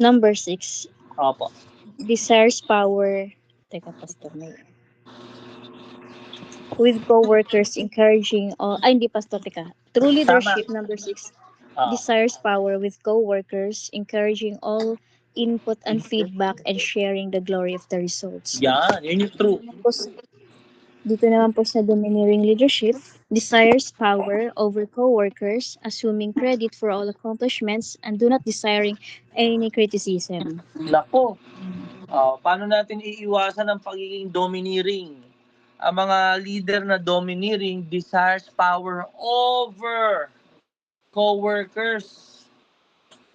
Number 6, Opo. desires power. Teka, Pastor, may with co-workers encouraging all, ay hindi Pastor, teka. True Tama. leadership, number 6, Ah, desires power with co-workers encouraging all input and feedback and sharing the glory of the results. yan, yun yung true. Dito naman po sa domineering leadership, desires power over co-workers, assuming credit for all accomplishments and do not desiring any criticism. Nako, paano natin iiwasan ang pagiging domineering? Ang mga leader na domineering desires power over co-workers.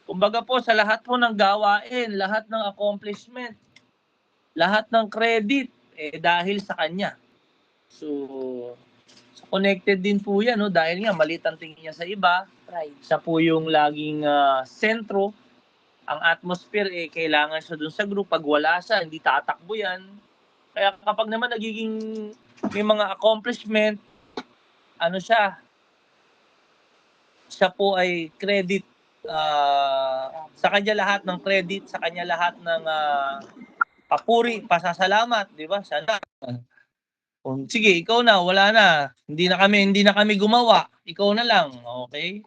Kumbaga po, sa lahat po ng gawain, lahat ng accomplishment, lahat ng credit, dahil sa kanya. So, connected din po yan, no? Dahil nga, maliit ang tingin niya sa iba. Siya po yung laging sentro. Ang atmosphere, kailangan siya dun sa group. Pag wala siya, hindi tatakbo yan. Kaya kapag naman nagiging may mga accomplishment, ano siya po ay credit, sa kanya lahat ng credit, sa kanya lahat ng papuri, pasasalamat, di ba? Sana. Sige, ikaw na, wala na. Hindi na kami gumawa. Ikaw na lang, okay?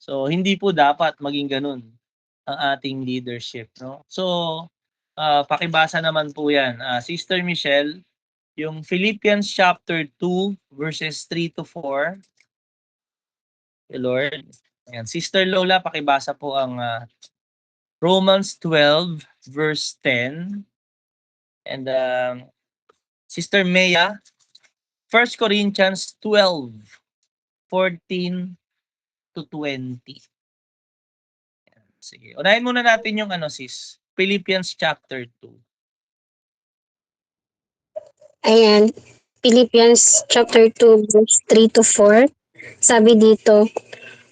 So hindi po dapat maging ganun ang ating leadership, no? So pakibasa naman po 'yan. Sister Michelle, yung Philippians chapter 2 verses 3 to 4. Okay, Lord. Ayan, Sister Lola, pakibasa po ang Romans 12 verse 10. And Sister Maya, 1 Corinthians 12 14 to 20. Ayan, sige. Unahin muna natin yung sis, Philippians chapter 2. Ayan, Philippians chapter 2 verse 3 to 4. Sabi dito,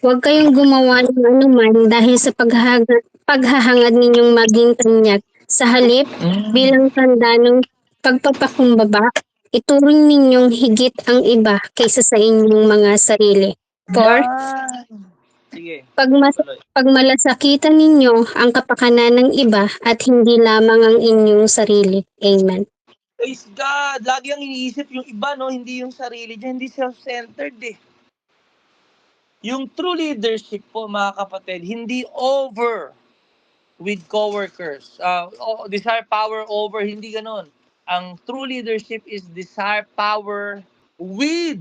huwag kayong gumawa ng anuman dahil sa paghahangad ninyong maging tanyag. Sa halip, bilang tanda ng pagpapakumbaba, ituring ninyong higit ang iba kaysa sa inyong mga sarili. For Yan. Sige. Tuloy. pag malasakitan ninyo ang kapakanan ng iba at hindi lamang ang inyong sarili. Amen. Praise God! Lagi ang iniisip yung iba, no? Hindi yung sarili niya, hindi self-centered eh. Yung true leadership po, mga kapatid, hindi over with coworkers. Desire power over, hindi ganon. Ang true leadership is desire power with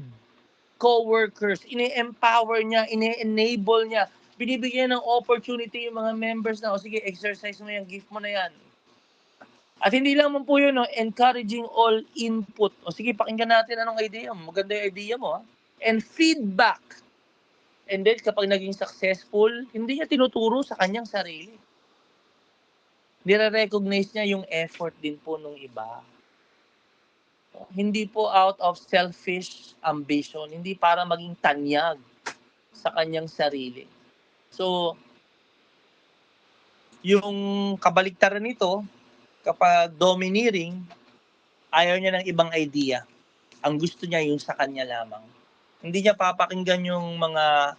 coworkers. Ine-empower niya, ine-enable niya. Binibigyan ng opportunity yung mga members na, sige, exercise mo yan, gift mo na yan. At hindi lang po yun, no, encouraging all input. Sige, pakinggan natin anong idea mo. Maganda yung idea mo. And feedback. And then, kapag naging successful, hindi niya tinuturo sa kanyang sarili. Nire-recognize niya yung effort din po ng iba. Hindi po out of selfish ambition. Hindi para maging tanyag sa kanyang sarili. So, Yung kabaliktaran nito, kapag domineering, ayaw niya ng ibang idea. Ang gusto niya yung sa kanya lamang. Hindi niya papakinggan yung mga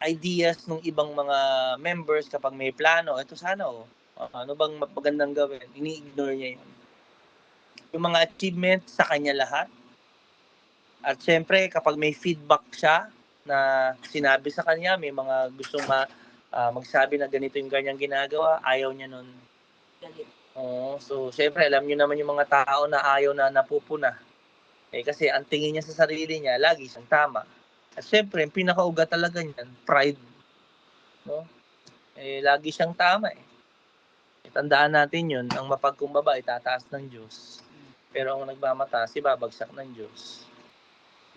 ideas ng ibang mga members kapag may plano. Ito sana ano bang magandang gawin? Ini-ignore niya yun. Yung mga achievement sa kanya lahat. At syempre, kapag may feedback siya na sinabi sa kanya, may mga gustong magsabi na ganito yung ganyang ginagawa, ayaw niya nun. So, syempre, alam niyo naman yung mga tao na ayaw na napupuna. Kasi ang tingin niya sa sarili niya, lagi siyang tama. At syempre, yung pinakaugat talaga niyan, pride. No? Lagi siyang tama Tandaan natin yun, ang mapagkumbaba itataas ng Diyos. Pero ang nagmamataas, ibabagsak ng Diyos.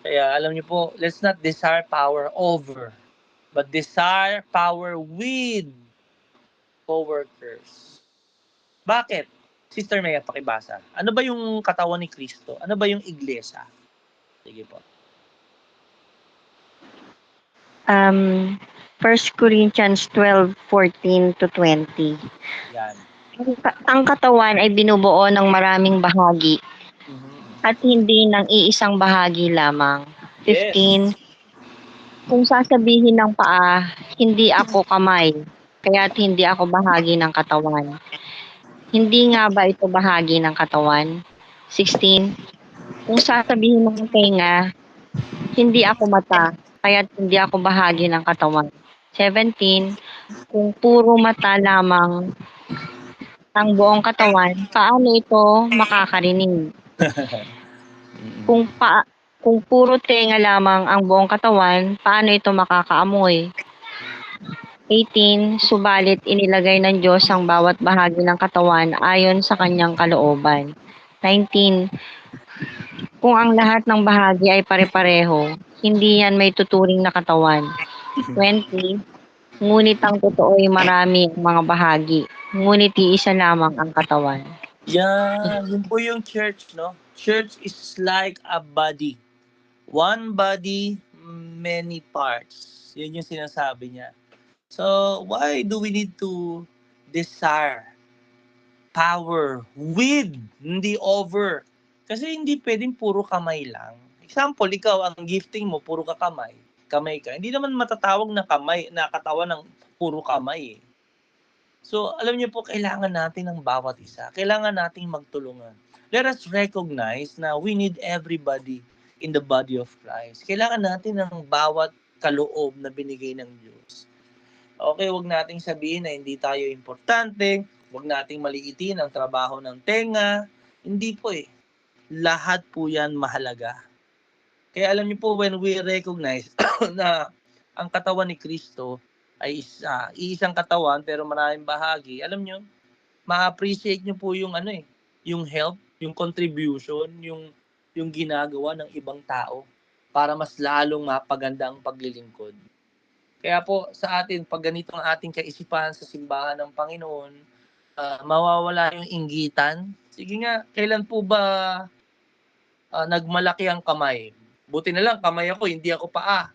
Kaya alam niyo po, let's not desire power over, but desire power with co-workers. Bakit? Sister Maya, pakibasa. Ano ba yung katawan ni Kristo? Ano ba yung iglesia? Sige po. 1 Corinthians 12:14 to 20. Yan. Ang katawan ay binubuo ng maraming bahagi at hindi ng iisang bahagi lamang. 15. Yes. Kung sasabihin ng paa, hindi ako kamay, kaya't hindi ako bahagi ng katawan. Hindi nga ba ito bahagi ng katawan? 16. Kung sasabihin ng tenga, hindi ako mata, kaya't hindi ako bahagi ng katawan. 17. Kung puro mata lamang ang buong katawan, paano ito makakarinig? Kung puro tenga lamang ang buong katawan, paano ito makakaamoy? 18. Subalit inilagay ng Diyos ang bawat bahagi ng katawan ayon sa kanyang kalooban. 19. Kung ang lahat ng bahagi ay pare-pareho, hindi yan may tuturing na katawan. 20. Ngunit ang totoo ay marami ang mga bahagi, ngunit iisa lamang ang katawan. Yan, yun po yung church, no? Church is like a body. One body, many parts. Yun yung sinasabi niya. So, why do we need to desire power with, hindi over? Kasi hindi pwedeng puro kamay lang. Example, ikaw, ang gifting mo, puro ka kamay. Kamay ka. Hindi naman matatawag na kamay, na katawan ng puro kamay So, alam niyo po, kailangan natin ng bawat isa. Kailangan nating magtulungan. Let us recognize na we need everybody in the body of Christ. Kailangan natin ng bawat kaloob na binigay ng Diyos. Okay, wag nating sabihin na hindi tayo importante, wag nating maliitin ang trabaho ng tenga. Hindi po Lahat po yan mahalaga. Kaya alam niyo po, when we recognize na ang katawan ni Kristo ay iisang katawan pero maraming bahagi, alam niyo, ma-appreciate niyo po yung yung help, yung contribution, yung ginagawa ng ibang tao para mas lalong mapaganda ang paglilingkod. Kaya po sa atin, pag ganito ang ating kaisipan sa simbahan ng Panginoon, mawawala yung inggitan. Sige nga, kailan po ba nagmalaki ang kamay? Buti na lang, kamay ako, hindi ako paa.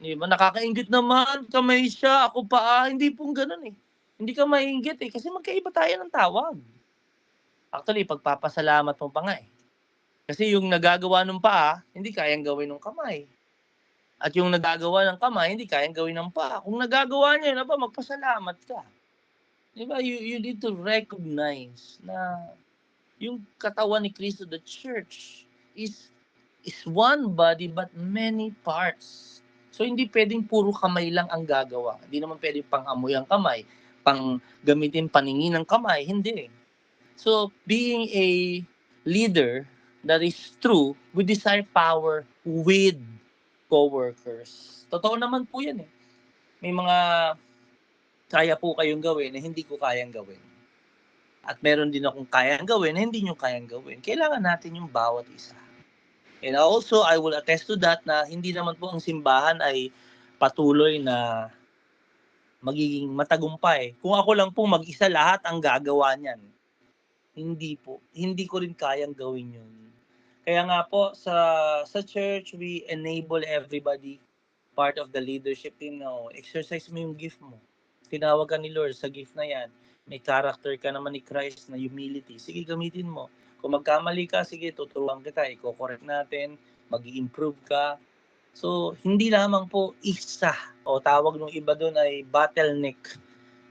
Di ba? Nakakaingit naman, kamay siya, ako paa. Hindi pong ganun Hindi ka maingit kasi magkaiba tayo ng tawag. Actually, pagpapasalamat mo pa nga Kasi yung nagagawa ng paa, hindi kayang gawin ng kamay. At yung nagagawa ng kamay, hindi kayang gawin ng paa. Kung nagagawa niya yun, magpasalamat ka. Di ba? You need to recognize na yung katawan ni Kristo, the church, is one body but many parts. So hindi pwedeng puro kamay lang ang gagawa. Hindi naman pwedeng pang-amoy ang kamay, pang gamitin paningin ng kamay, hindi. So being a leader that is true, we desire power with co-workers. Totoo naman po yan May mga kaya po kayong gawin na hindi ko kayang gawin. At meron din akong kayang gawin na hindi nyo kayang gawin. Kailangan natin yung bawat isa. And also, I will attest to that na hindi naman po ang simbahan ay patuloy na magiging matagumpay. Kung ako lang po mag-isa lahat ang gagawa niyan. Hindi po. Hindi ko rin kayang gawin yun. Kaya nga po, sa church, we enable everybody part of the leadership team na exercise mo yung gift mo. Tinawag ka ni Lord sa gift na yan. may character ka naman ni Christ na humility, sige gamitin mo. Kung magkamali ka, sige tuturuan kita, i-correct natin, mag-i-improve ka. So, hindi lamang po isa o tawag ng iba doon ay bottleneck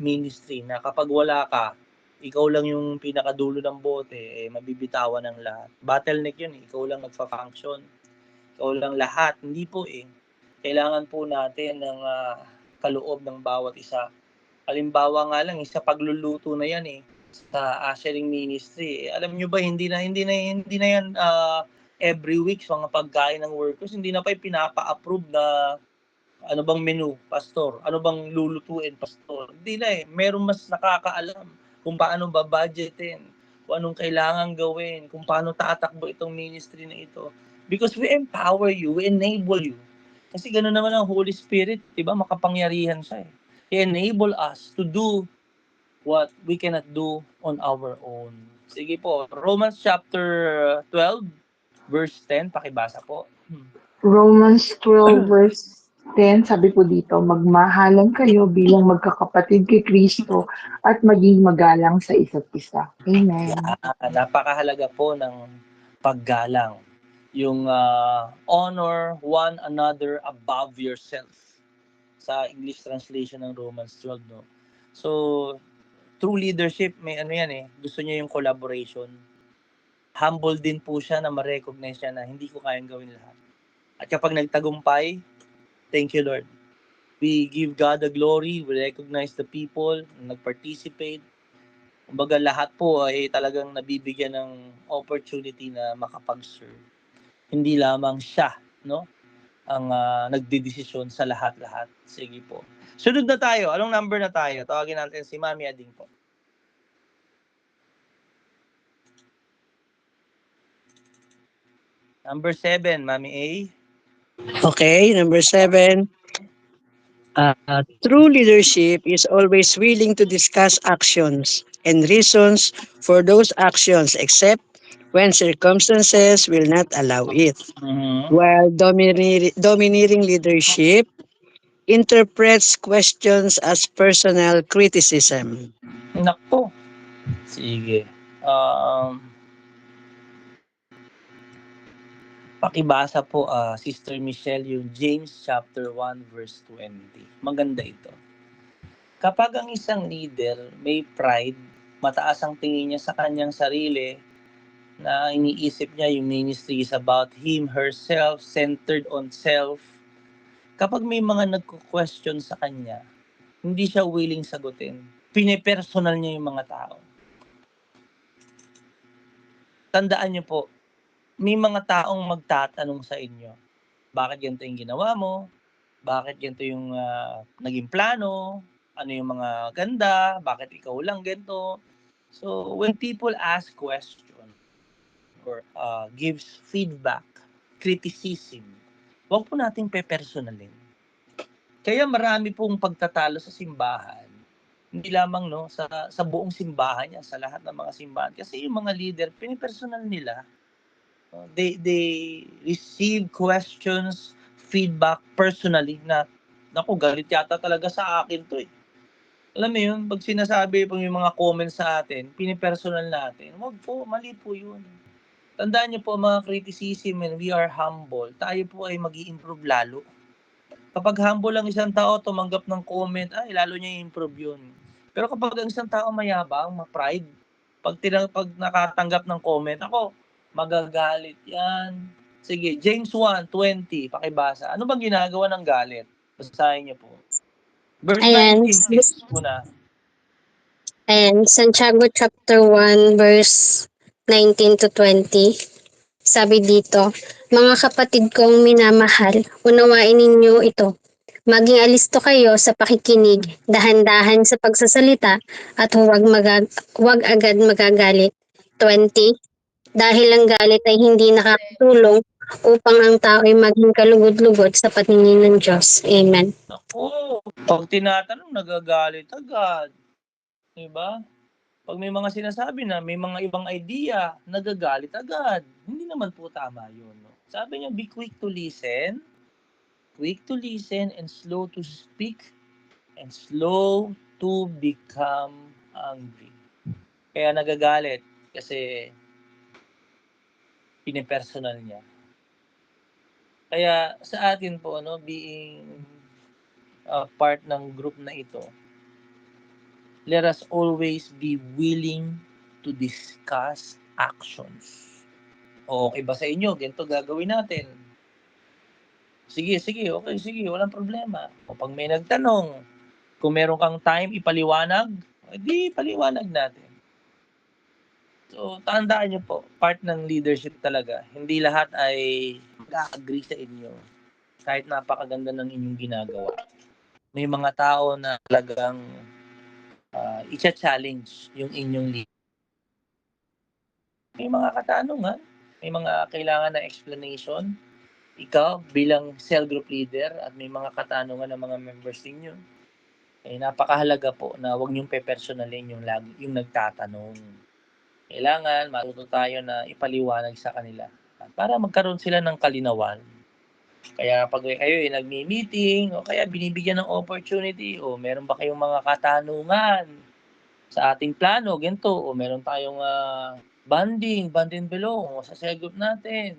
ministry na kapag wala ka, ikaw lang yung pinakadulo ng bote, mabibitawan ng lahat. Bottleneck yun, ikaw lang magfa-function. Ikaw lang lahat. Hindi po Kailangan po natin ng kaloob ng bawat isa. Halimbawa nga lang, sa pagluluto na yan sa ushering ministry. Alam nyo ba, hindi na yan every week mga pagkain ng workers, hindi na pa pinapa-approve na ano bang menu, pastor? Ano bang lulutuin, pastor? Hindi na Meron mas nakakaalam kung paano ba-budgetin, kung anong kailangan gawin, kung paano tatakbo itong ministry na ito. Because we empower you, we enable you. Kasi gano'n naman ang Holy Spirit, di ba? Makapangyarihan siya He enable us to do what we cannot do on our own. Sige po, Romans chapter 12, verse 10, pakibasa po. Romans 12 verse 10, sabi po dito, magmahalan kayo bilang magkakapatid kay Kristo at maging magalang sa isa't isa. Amen. Napakahalaga po ng paggalang. Yung honor one another above yourself. Sa English translation ng Romans 12, no? So, true leadership, may gusto niya yung collaboration. Humble din po siya na ma-recognize niya na hindi ko kayang gawin lahat. At kapag nagtagumpay, thank you Lord. We give God the glory, we recognize the people na nag-participate. Kumbaga lahat po ay talagang nabibigyan ng opportunity na makapag-serve. Hindi lamang siya, no? Ang nagdedesisyon sa lahat-lahat. Sige po. Sunod na tayo. Anong number na tayo? Tawagin natin si Mami Ading po. Number 7, Mami A. Okay, number 7. True leadership is always willing to discuss actions and reasons for those actions except when circumstances will not allow it. While domineering leadership interprets questions as personal criticism. Nako. Sige. Pakibasa po, Sister Michelle, yung James chapter 1 verse 20. Maganda ito. Kapag ang isang leader may pride, mataas ang tingin niya sa kanyang sarili, na iniisip niya yung ministry is about him, herself, centered on self. Kapag may mga nagko-question sa kanya, hindi siya willing sagutin. Pinipersonal niya yung mga tao. Tandaan niyo po, may mga taong magtatanong sa inyo, bakit ganito yung ginawa mo? Bakit ganito yung naging plano? Ano yung mga ganda? Bakit ikaw lang ganito? So, when people ask questions or gives feedback, criticism, huwag po nating pepersonalin. Kaya marami pong pagtatalo sa simbahan. Hindi lamang sa buong simbahan yan, sa lahat ng mga simbahan. Kasi yung mga leader, pinipersonal nila. They receive questions, feedback personally na, naku, galit yata talaga sa akin to Alam mo yun, pag sinasabi pang yung mga comments sa atin, pinipersonal natin, wag po, mali po yun. Tandaan niyo po mga criticism, and we are humble, tayo po ay mag-i-improve lalo. Kapag humble ang isang tao, tumanggap ng comment, ay lalo niya i-improve yun. Pero kapag ang isang tao mayabang, ma-pride, pag nakatanggap ng comment, ako, magagalit yan. Sige, James 1:20, pakibasa. Ano bang ginagawa ng galit? Basahin niyo po. Verse Ayan. 19, sis muna. Ayan, Santiago chapter 1 verse 19 to 20. Sabi dito, mga kapatid kong minamahal, unawain ninyo ito. Maging alisto kayo sa pakikinig, dahan-dahan sa pagsasalita, at huwag agad magagalit. 20. Dahil ang galit ay hindi nakakatulong upang ang tao ay maging kalugod-lugod sa paningin ng Diyos. Amen. Naku, pag tinatanong, nagagalit agad. Diba? Pag may mga sinasabi na may mga ibang idea, nagagalit agad. Hindi naman po tama yun. No? Sabi niya, be quick to listen and slow to speak, and slow to become Angry. Kaya nagagalit kasi pinipersonal niya. Kaya sa atin po, being part ng group na ito, let us always be willing to discuss actions. O okay ba sa inyo? Ganito gagawin natin. Sige, okay, sige, walang problema. O pag may nagtanong, kung meron kang time ipaliwanag, di paliwanag natin. So, tandaan niyo po, part ng leadership talaga, hindi lahat ay mag-agree sa inyo kahit napakaganda ng inyong ginagawa. May mga tao na talagang i-challenge yung inyong leader. May mga katanungan, may mga kailangan na explanation. Ikaw bilang cell group leader at may mga katanungan ng mga members ninyo, napakahalaga po na huwag niyong pepersonalin yung nagtatanong. Kailangan matuto tayo na ipaliwanag sa kanila para magkaroon sila ng kalinawan. Kaya pag kayo nagmi-meeting o kaya binibigyan ng opportunity o meron ba kayong mga katanungan sa ating plano, ganito, o meron tayong bonding below sa cell group natin.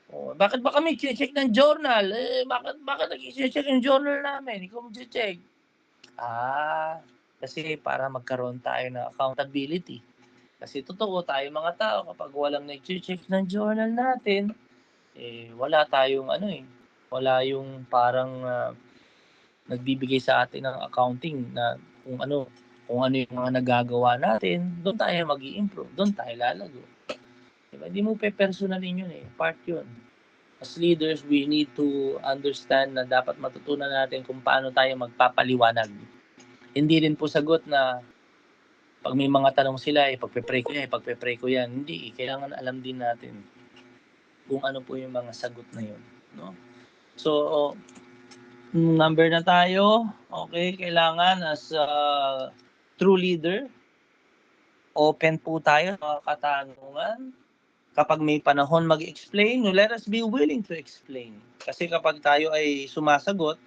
O, bakit ba kami check ng journal? Bakit nag-check yung journal namin? Ikaw mag-check. Kasi para magkaroon tayo ng accountability. Kasi totoo tayo mga tao, kapag walang nag-check ng journal natin, wala tayong wala yung parang nagbibigay sa atin ng accounting na kung ano yung mga nagagawa natin, doon tayo mag-i-improve, doon tayo lalago. Diba? Hindi mo pe-personalin yun part yun. As leaders, we need to understand na dapat matutunan natin kung paano tayo magpapaliwanag. Hindi rin po sagot na pag may mga tanong sila, pagpe-pray ko yan. Hindi, kailangan alam din natin kung ano po yung mga sagot na yun. No? So, number na tayo. Okay, kailangan as a true leader, open po tayo sa mga katanungan. Kapag may panahon mag-explain, let us be willing to explain. Kasi kapag tayo ay sumasagot,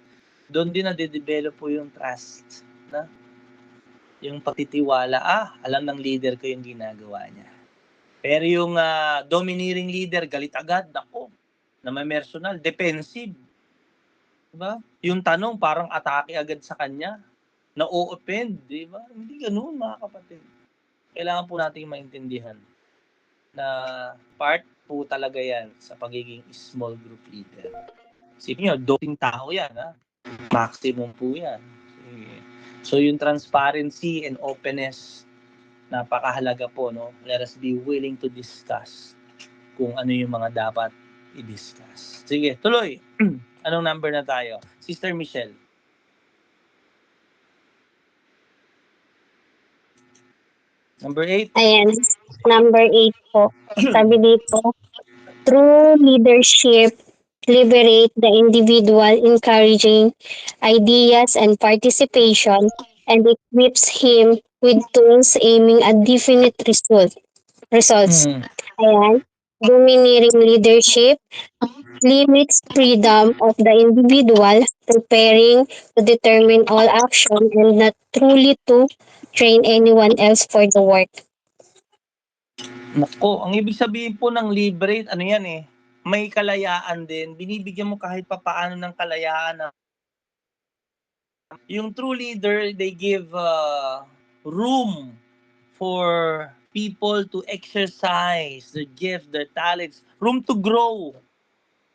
doon din nade-develop po yung trust. Na? Yung pagtitiwala, alam ng leader ko yung ginagawa niya. Pero yung domineering leader, galit agad, nako, na may personal, defensive. Diba? Yung tanong, parang atake agad sa kanya, na-o-offend, diba? Hindi ganun, mga kapatid. Kailangan po nating maintindihan na part po talaga yan sa pagiging small group leader. Isipin nyo, 12 tao yan, maximum po yan. So yung transparency and openness, napakahalaga po, no? Let us be willing to discuss kung ano yung mga dapat i-discuss. Sige, tuloy. Anong number na tayo? Sister Michelle. Number 8. Ayan, number 8 po. Sabi dito, true leadership liberate the individual, encouraging ideas and participation, and equips him with tools aiming at definite results. Ayan, domineering leadership limits freedom of the individual, preparing to determine all action and not truly to train anyone else for the work. Nako, ang ibig sabihin po ng liberate, may kalayaan din. Binibigyan mo kahit papaano ng kalayaan. Yung true leader, they give room for people to exercise their gift, their talents, room to grow.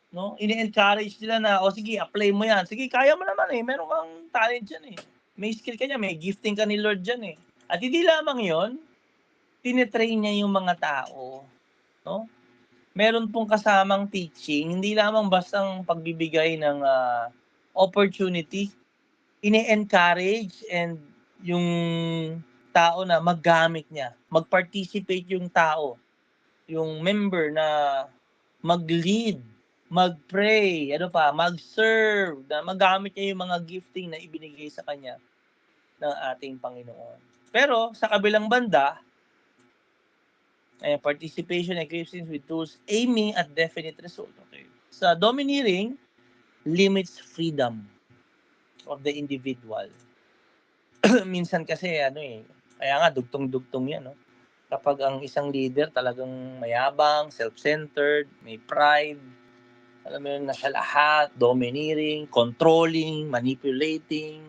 No? Ini-encourage nila na, sige, apply mo yan. Sige, kaya mo naman meron kang talent dyan May skill ka dyan, may gifting ka ni Lord dyan At hindi lamang yon, tinetrain niya yung mga tao. No? Meron pong kasamang teaching, hindi lamang bastang pagbibigay ng opportunity, ini-encourage and yung tao na maggamit niya, mag-participate yung tao, yung member na mag-lead, mag-pray, mag-serve, na magamit niya yung mga gifting na ibinigay sa kanya ng ating Panginoon. Pero sa kabilang banda, participation equips him with tools aiming at definite result. Okay. Sa domineering, limits freedom of the individual. Minsan kasi Kaya nga, dugtong-dugtong yan, no? Kapag ang isang leader talagang mayabang, self-centered, may pride, alam mo yun, nasa lahat, domineering, controlling, manipulating,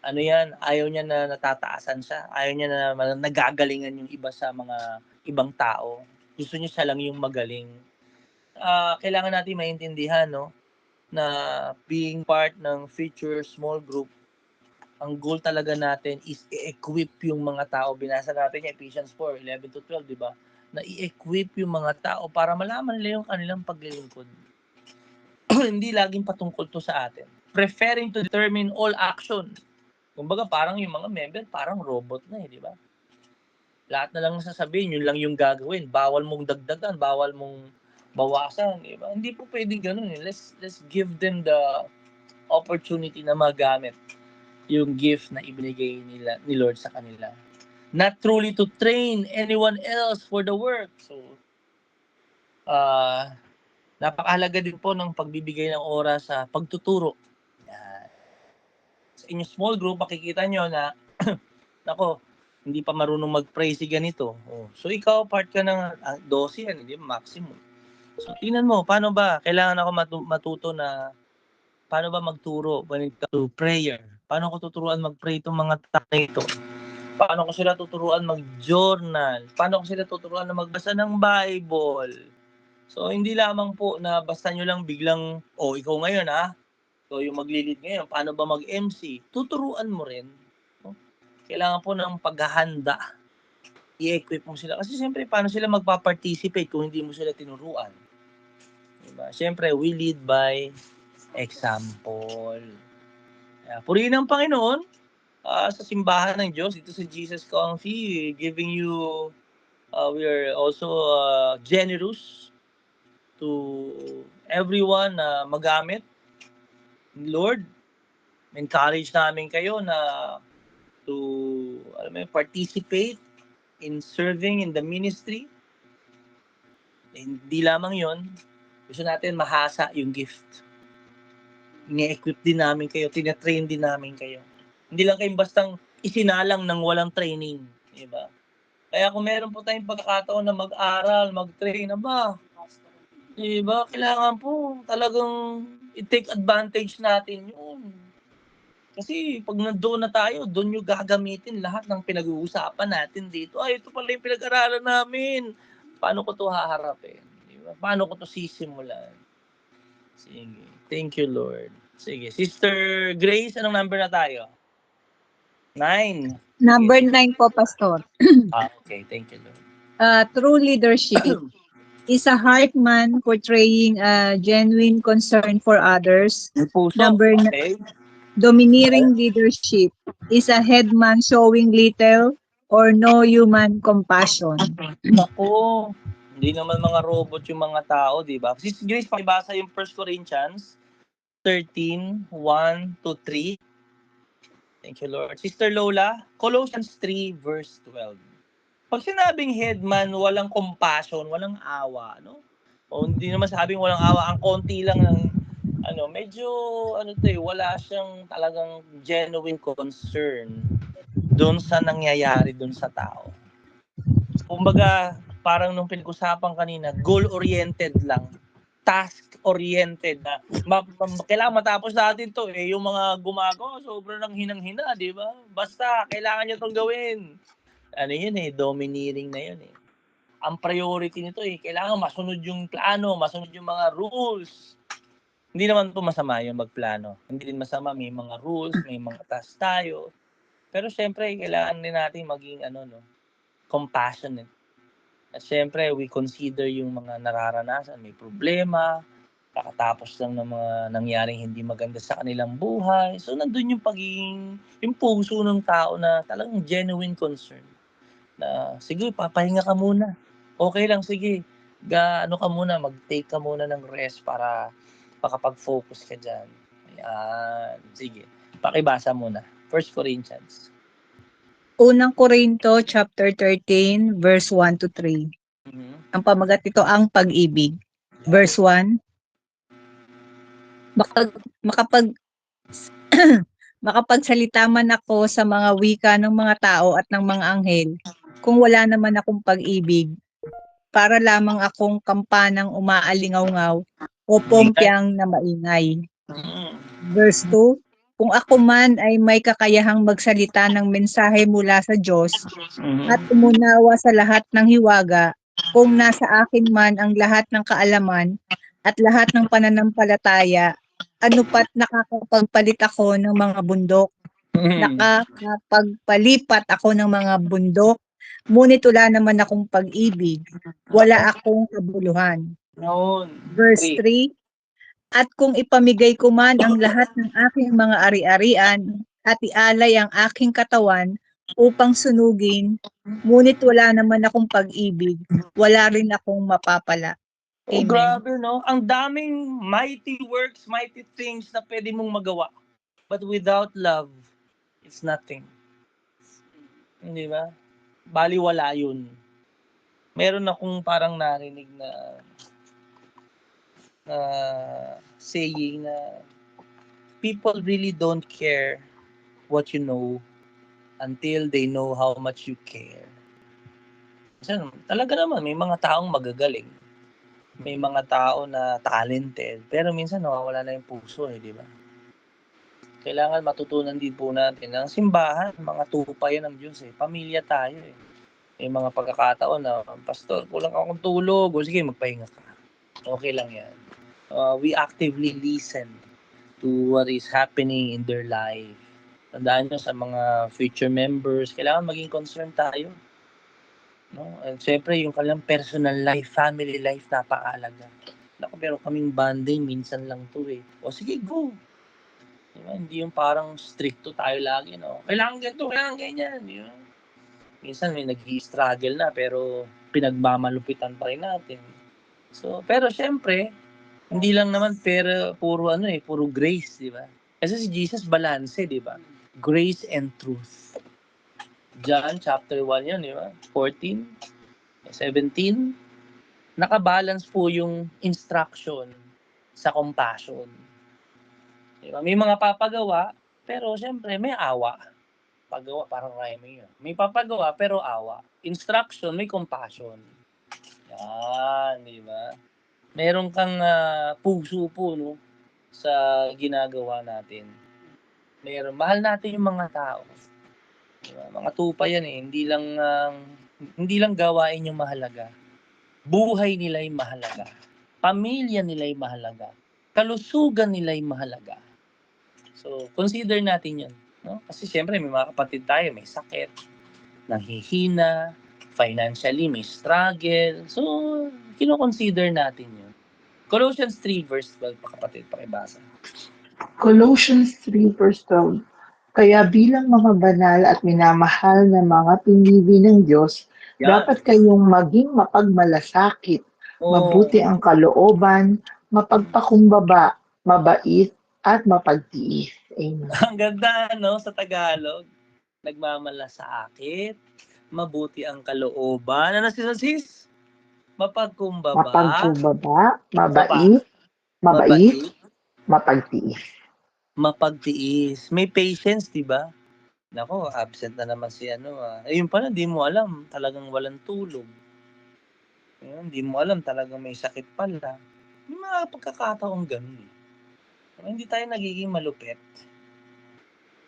ano yan, ayaw niya na natataasan siya. Ayaw niya na nagagalingan yung iba sa mga ibang tao. Gusto niya siya lang yung magaling. Kailangan natin maintindihan, no, na being part ng future small group, ang goal talaga natin is i-equip yung mga tao. Binasa natin yung Ephesians 4:11-12, di ba? Na i-equip yung mga tao para malaman nila yung kanilang paglilingkod. Hindi laging patungkol to sa atin. Preferring to determine all action. Kumbaga parang yung mga member parang robot na di ba? Lahat na lang sasabihin, yun lang yung gagawin. Bawal mong dagdagan, bawal mong bawasan, di ba? Hindi po pwedeng ganun. Let's give them the opportunity na magamit yung gift na ibinigay ni Lord sa kanila. Not truly to train anyone else for the work. So, napakahalaga din po ng pagbibigay ng oras sa pagtuturo. Yan. Sa inyong small group, makikita nyo na, nako, hindi pa marunong mag-pray si ganito. So, ikaw, part ka ng 12 yan, hindi maximum. So, tingnan mo, paano ba? Kailangan ako matuto na paano ba magturo when it comes to prayer? Paano ko tuturuan mag-pray itong mga tao ito? Paano ko sila tuturuan mag-journal? Paano ko sila tuturuan na magbasa ng Bible? So, hindi lamang po na basta nyo lang biglang, ikaw ngayon So, yung maglilid ngayon, paano ba mag-MC? Tuturuan mo rin. Kailangan po ng paghahanda. I-equip mo sila. Kasi siyempre, paano sila magpa-participate kung hindi mo sila tinuruan? Diba? Siyempre, we lead by example. Purihin ng Panginoon sa simbahan ng Diyos, dito sa Jesus Coffee, giving you, we are also generous to everyone na magamit. Lord, encourage namin kayo na to participate in serving in the ministry. Hindi lamang yon, gusto natin mahasa yung gift. Ini-equip din namin kayo, tina-train din namin kayo. Hindi lang kayo bastang isinalang ng walang training, di ba? Kaya kung meron po tayong pagkakataon na mag-aral, mag-train, di ba? Kailangan po talagang i-take advantage natin yun. Kasi pag nandoon na tayo, doon nyo gagamitin lahat ng pinag-uusapan natin dito. Ito pala yung pinag-aralan namin. Paano ko to haharapin? Di ba? Paano ko to sisimulan? Sige. Thank you, Lord. Sige. Sister Grace, anong number na tayo? 9. Number 9 po, Pastor. Okay. Thank you, Lord. True leadership is a heart man portraying a genuine concern for others. Number Okay. domineering leadership is a head man showing little or no human compassion. Naku, hindi naman mga robot yung mga tao, di ba? Sister Grace, pakibasa yung 1 Corinthians 13:1-3. Thank you, Lord. Sister Lola, Colossians 3:12. Pag sinabing headman, walang compassion, walang awa, no? O hindi naman sabing walang awa, ang konti lang ng medyo wala siyang talagang genuine concern doon sa nangyayari doon sa tao. Kumbaga, parang nung pinag-usapan kanina, goal-oriented lang. Task-oriented na kailangan matapos natin to yung mga gumagawa sobrang nang hinang-hina, di ba? Basta kailangan niyo tong gawin. Yun domineering na yun Ang priority nito kailangan masunod yung plano, masunod yung mga rules. Hindi naman po masama yung magplano. Hindi din masama, may mga rules, may mga task tayo. Pero syempre, kailangan din natin maging compassionate. At syempre, we consider yung mga nararanasan, may problema, kakatapos lang ng mga nangyaring hindi maganda sa kanilang buhay. So, nandun yung yung puso ng tao na talagang genuine concern. Na, sige, papahinga ka muna. Okay lang, sige. Ka muna, mag-take ka muna ng rest para makapag-focus ka dyan. Ayan, sige. Pakibasa muna. 1 Corinthians. Unang Korinto chapter 13 verse 1-3. Ang pamagat nito ang pag-ibig. Verse 1. Makapagsalita man ako sa mga wika ng mga tao at ng mga anghel, kung wala naman akong pag-ibig, para lamang akong kampanang umaalingaw-ngaw o pompyang na maingay. Verse 2, kung ako man ay may kakayahang magsalita ng mensahe mula sa Diyos at umunawa sa lahat ng hiwaga, kung nasa akin man ang lahat ng kaalaman at lahat ng pananampalataya, ano pat nakakapagpalit ako ng mga bundok, nakakapagpalipat ako ng mga bundok, ngunit wala naman akong pag-ibig, wala akong kabuluhan. Noon. Verse 3, at kung ipamigay ko man ang lahat ng aking mga ari-arian at ialay ang aking katawan upang sunugin, ngunit wala naman akong pag-ibig, wala rin akong mapapala. Oh, Amen. grabe, no? Ang daming mighty works, mighty things na pwede mong magawa. But without love, it's nothing. Hindi ba? Baliwala yun. Meron akong parang narinig na saying na people really don't care what you know until they know how much you care. Kasi talaga naman, may mga taong magagaling. May mga tao na talented. Pero minsan nawawala na yung puso, di ba? Kailangan matutunan din po natin ang simbahan, mga tupa yan ng Diyos eh. Pamilya tayo eh. May mga pagkakataon na, Pastor, kulang akong tulog. O sige, magpahinga ka. Okay lang yan. We actively listen to what is happening in their life. Tandaan nyo sa mga future members, kailangan maging concerned tayo. No? And syempre, yung kanilang personal life, family life, napakahalaga. Naku, pero kaming bonding, minsan lang to eh. O sige, go. Diba? Hindi yung parang stricto tayo lagi, no? Kailangan ganito, kailangan ganyan. Diba? Minsan may nag-i-struggle na, pero pinagmamalupitan pa rin natin. So, pero syempre, hindi lang naman pero puro puro grace, di ba? Kasi si Jesus balance, di ba? Grace and truth. John chapter 1 yan, di ba? 14, 17. Nakabalance po yung instruction sa compassion. Di ba? May mga papagawa, pero syempre may awa. Paggawa, parang rhyming yun. May papagawa, pero awa. Instruction, may compassion. Yan, di ba? Meron kang puso po, no? Sa ginagawa natin. Mahal natin yung mga tao. Diba? Mga tupa yan eh. Hindi lang gawain yung mahalaga. Buhay nila yung mahalaga. Pamilya nila yung mahalaga. Kalusugan nila yung mahalaga. So, consider natin yun. No? Kasi siyempre, may mga kapatid tayo, may sakit, nanghihina, financially may struggle. So, kino-consider natin yun. Colossians 3 verse 12, kapatid, pakibasa. Colossians 3 verse 12. Kaya bilang mga banal at minamahal na mga pinili ng Diyos, Yan. dapat kayong maging mapagmalasakit, mabuti ang kalooban, mapagpakumbaba, mabait, at mapagtiis. Amen. Ang ganda, no, sa Tagalog. Nagmamalasakit, mabuti ang kalooban. Ano sis? Mapagkumbaba, Mapagkumbaba, mabait, mabait, mapagtiis. mapagtiis. May patience, di ba? Nako, absent na naman si Ayun pala, di mo alam. Talagang walang tulog. Ayun, di mo alam. Talagang may sakit pala. May mga pagkakataong ganun eh. Hindi tayo nagiging malupit.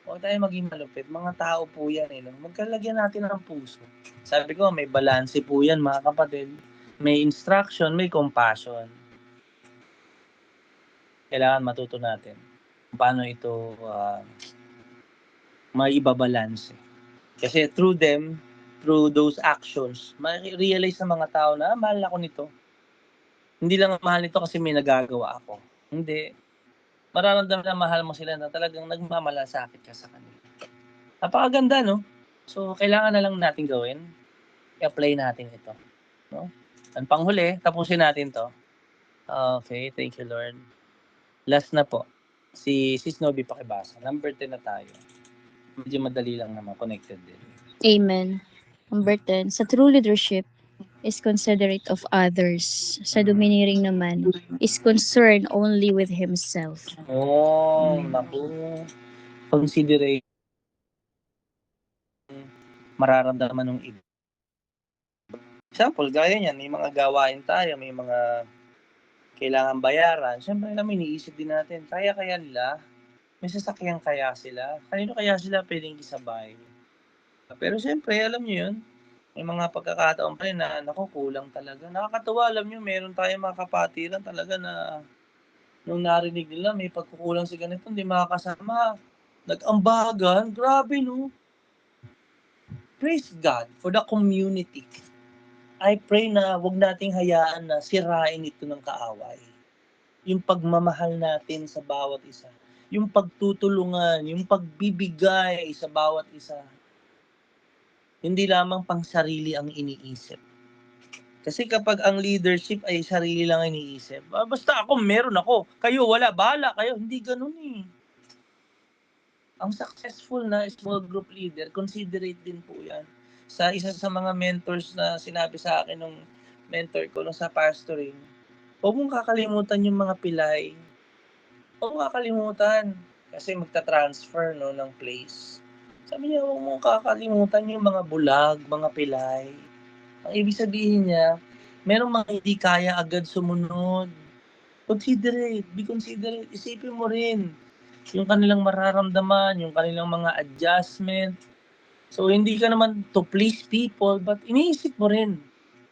Huwag tayo maging malupit. Mga tao po yan eh. No? Magkalagyan natin ng puso. Sabi ko, may balanse po yan mga kapatid. May instruction, may compassion. Kailangan matuto natin paano ito maibabalanse. Kasi through them, through those actions, ma-realize ng mga tao na mahal ako nito. Hindi lang mahal nito kasi may nagagawa ako. Hindi. Mararamdaman na mahal mo sila na talagang nagmamalasakit ka sa kanila. Napakaganda, no? So, kailangan na lang natin gawin. I-apply natin ito. No? Ang panghuli, tapusin natin to. Okay, thank you, Lord. Last na po. Si Sis Nobi pakibasa. Number 10 na tayo. Medyo madali lang naman. Connected din. Amen. Number 10, sa true leadership is considerate of others. Sa domineering naman is concerned only with himself. Oh, naku. considerate mararamdaman ng iba. Example, gaya niyan, may mga gawain tayo, may mga kailangan bayaran. Siyempre naman, iniisip din natin, kaya nila? May sasakyan kaya sila? Kanino kaya sila pwedeng isabay? Pero siyempre, alam niyo yun, may mga pagkakataon pa rin na naku, kulang talaga. Nakakatuwa, alam niyo, meron tayong mga kapatiran talaga na nung narinig nila may pagkukulang si ganito, hindi makakasama. Nag-ambagan, grabe no. Praise God for the community. I pray na wag nating hayaan na sirain ito ng kaaway. Yung pagmamahal natin sa bawat isa. Yung pagtutulungan, yung pagbibigay sa bawat isa. Hindi lamang pang sarili ang iniisip. Kasi kapag ang leadership ay sarili lang iniisip, basta ako, meron ako. Kayo, wala. Bahala kayo. Hindi ganun eh. Ang successful na small group leader, considerate din po yan. Sa isa sa mga mentors na sinabi sa akin nung mentor ko nung sa pastoring, huwag mong kakalimutan yung mga pilay. Huwag mong kakalimutan kasi magta-transfer no, ng place. Sabi niya, huwag mong kakalimutan yung mga bulag, mga pilay. Ang ibig sabihin niya, merong mga hindi kaya agad sumunod. Considerate, be considerate. Isipin mo rin yung kanilang mararamdaman, yung kanilang mga adjustment. So, hindi ka naman to please people, but iniisip mo rin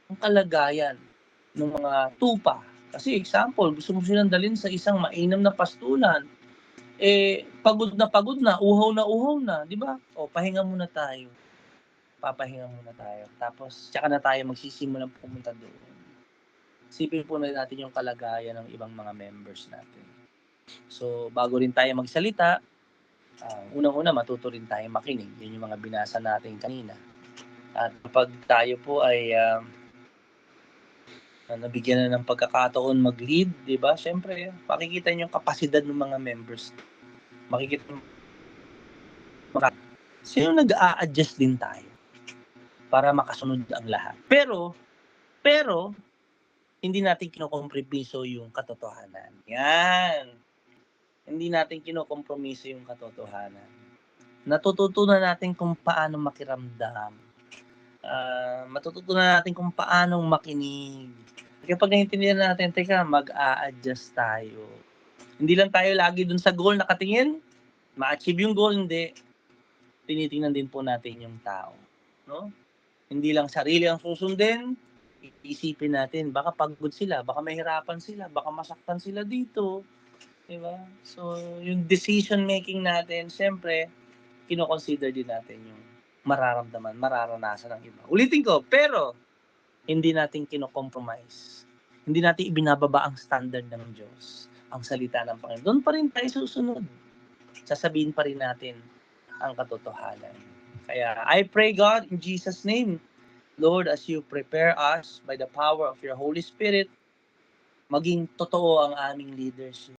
ang kalagayan ng mga tupa. Kasi example, gusto mo silang dalhin sa isang mainam na pastulan. Pagod na, uhaw na, di ba? O, pahinga muna tayo. Papahinga muna tayo. Tapos, tsaka na tayo magsisimulang pumunta doon. Isipin po na natin yung kalagayan ng ibang mga members natin. So, bago rin tayo magsalita, unang-una matuto rin tayo makinig. Yun yung mga binasa natin kanina. At kapag tayo po ay nabigyan na ng pagkakataon mag-lead, di ba? Siyempre, makikita niyo yung kapasidad ng mga members. Makikita sino nag-a-adjust din tayo para makasunod ang lahat. Pero, hindi natin kinokompromiso yung katotohanan. Yan. Hindi natin kinokompromiso yung katotohanan. Natututunan natin kung paano makiramdam. Matututunan natin kung paano makinig. Kapag naiintindihan natin, teka, mag-a-adjust tayo. Hindi lang tayo lagi dun sa goal nakatingin, ma-achieve yung goal, hindi. Tinitingnan din po natin yung tao. No? Hindi lang sarili ang susundin, isipin natin, baka pagod sila, baka mahirapan sila, baka masaktan sila dito. Diba? So, yung decision making natin, syempre, kino-consider din natin yung mararamdaman, mararanasan ng iba. Ulitin ko, pero hindi natin kino-compromise. Hindi natin ibinababa ang standard ng Diyos, ang salita ng Panginoon. Doon pa rin tayo susunod. Sasabihin pa rin natin ang katotohanan. Kaya I pray God in Jesus' name, Lord, as you prepare us by the power of your Holy Spirit, maging totoo ang aming leadership.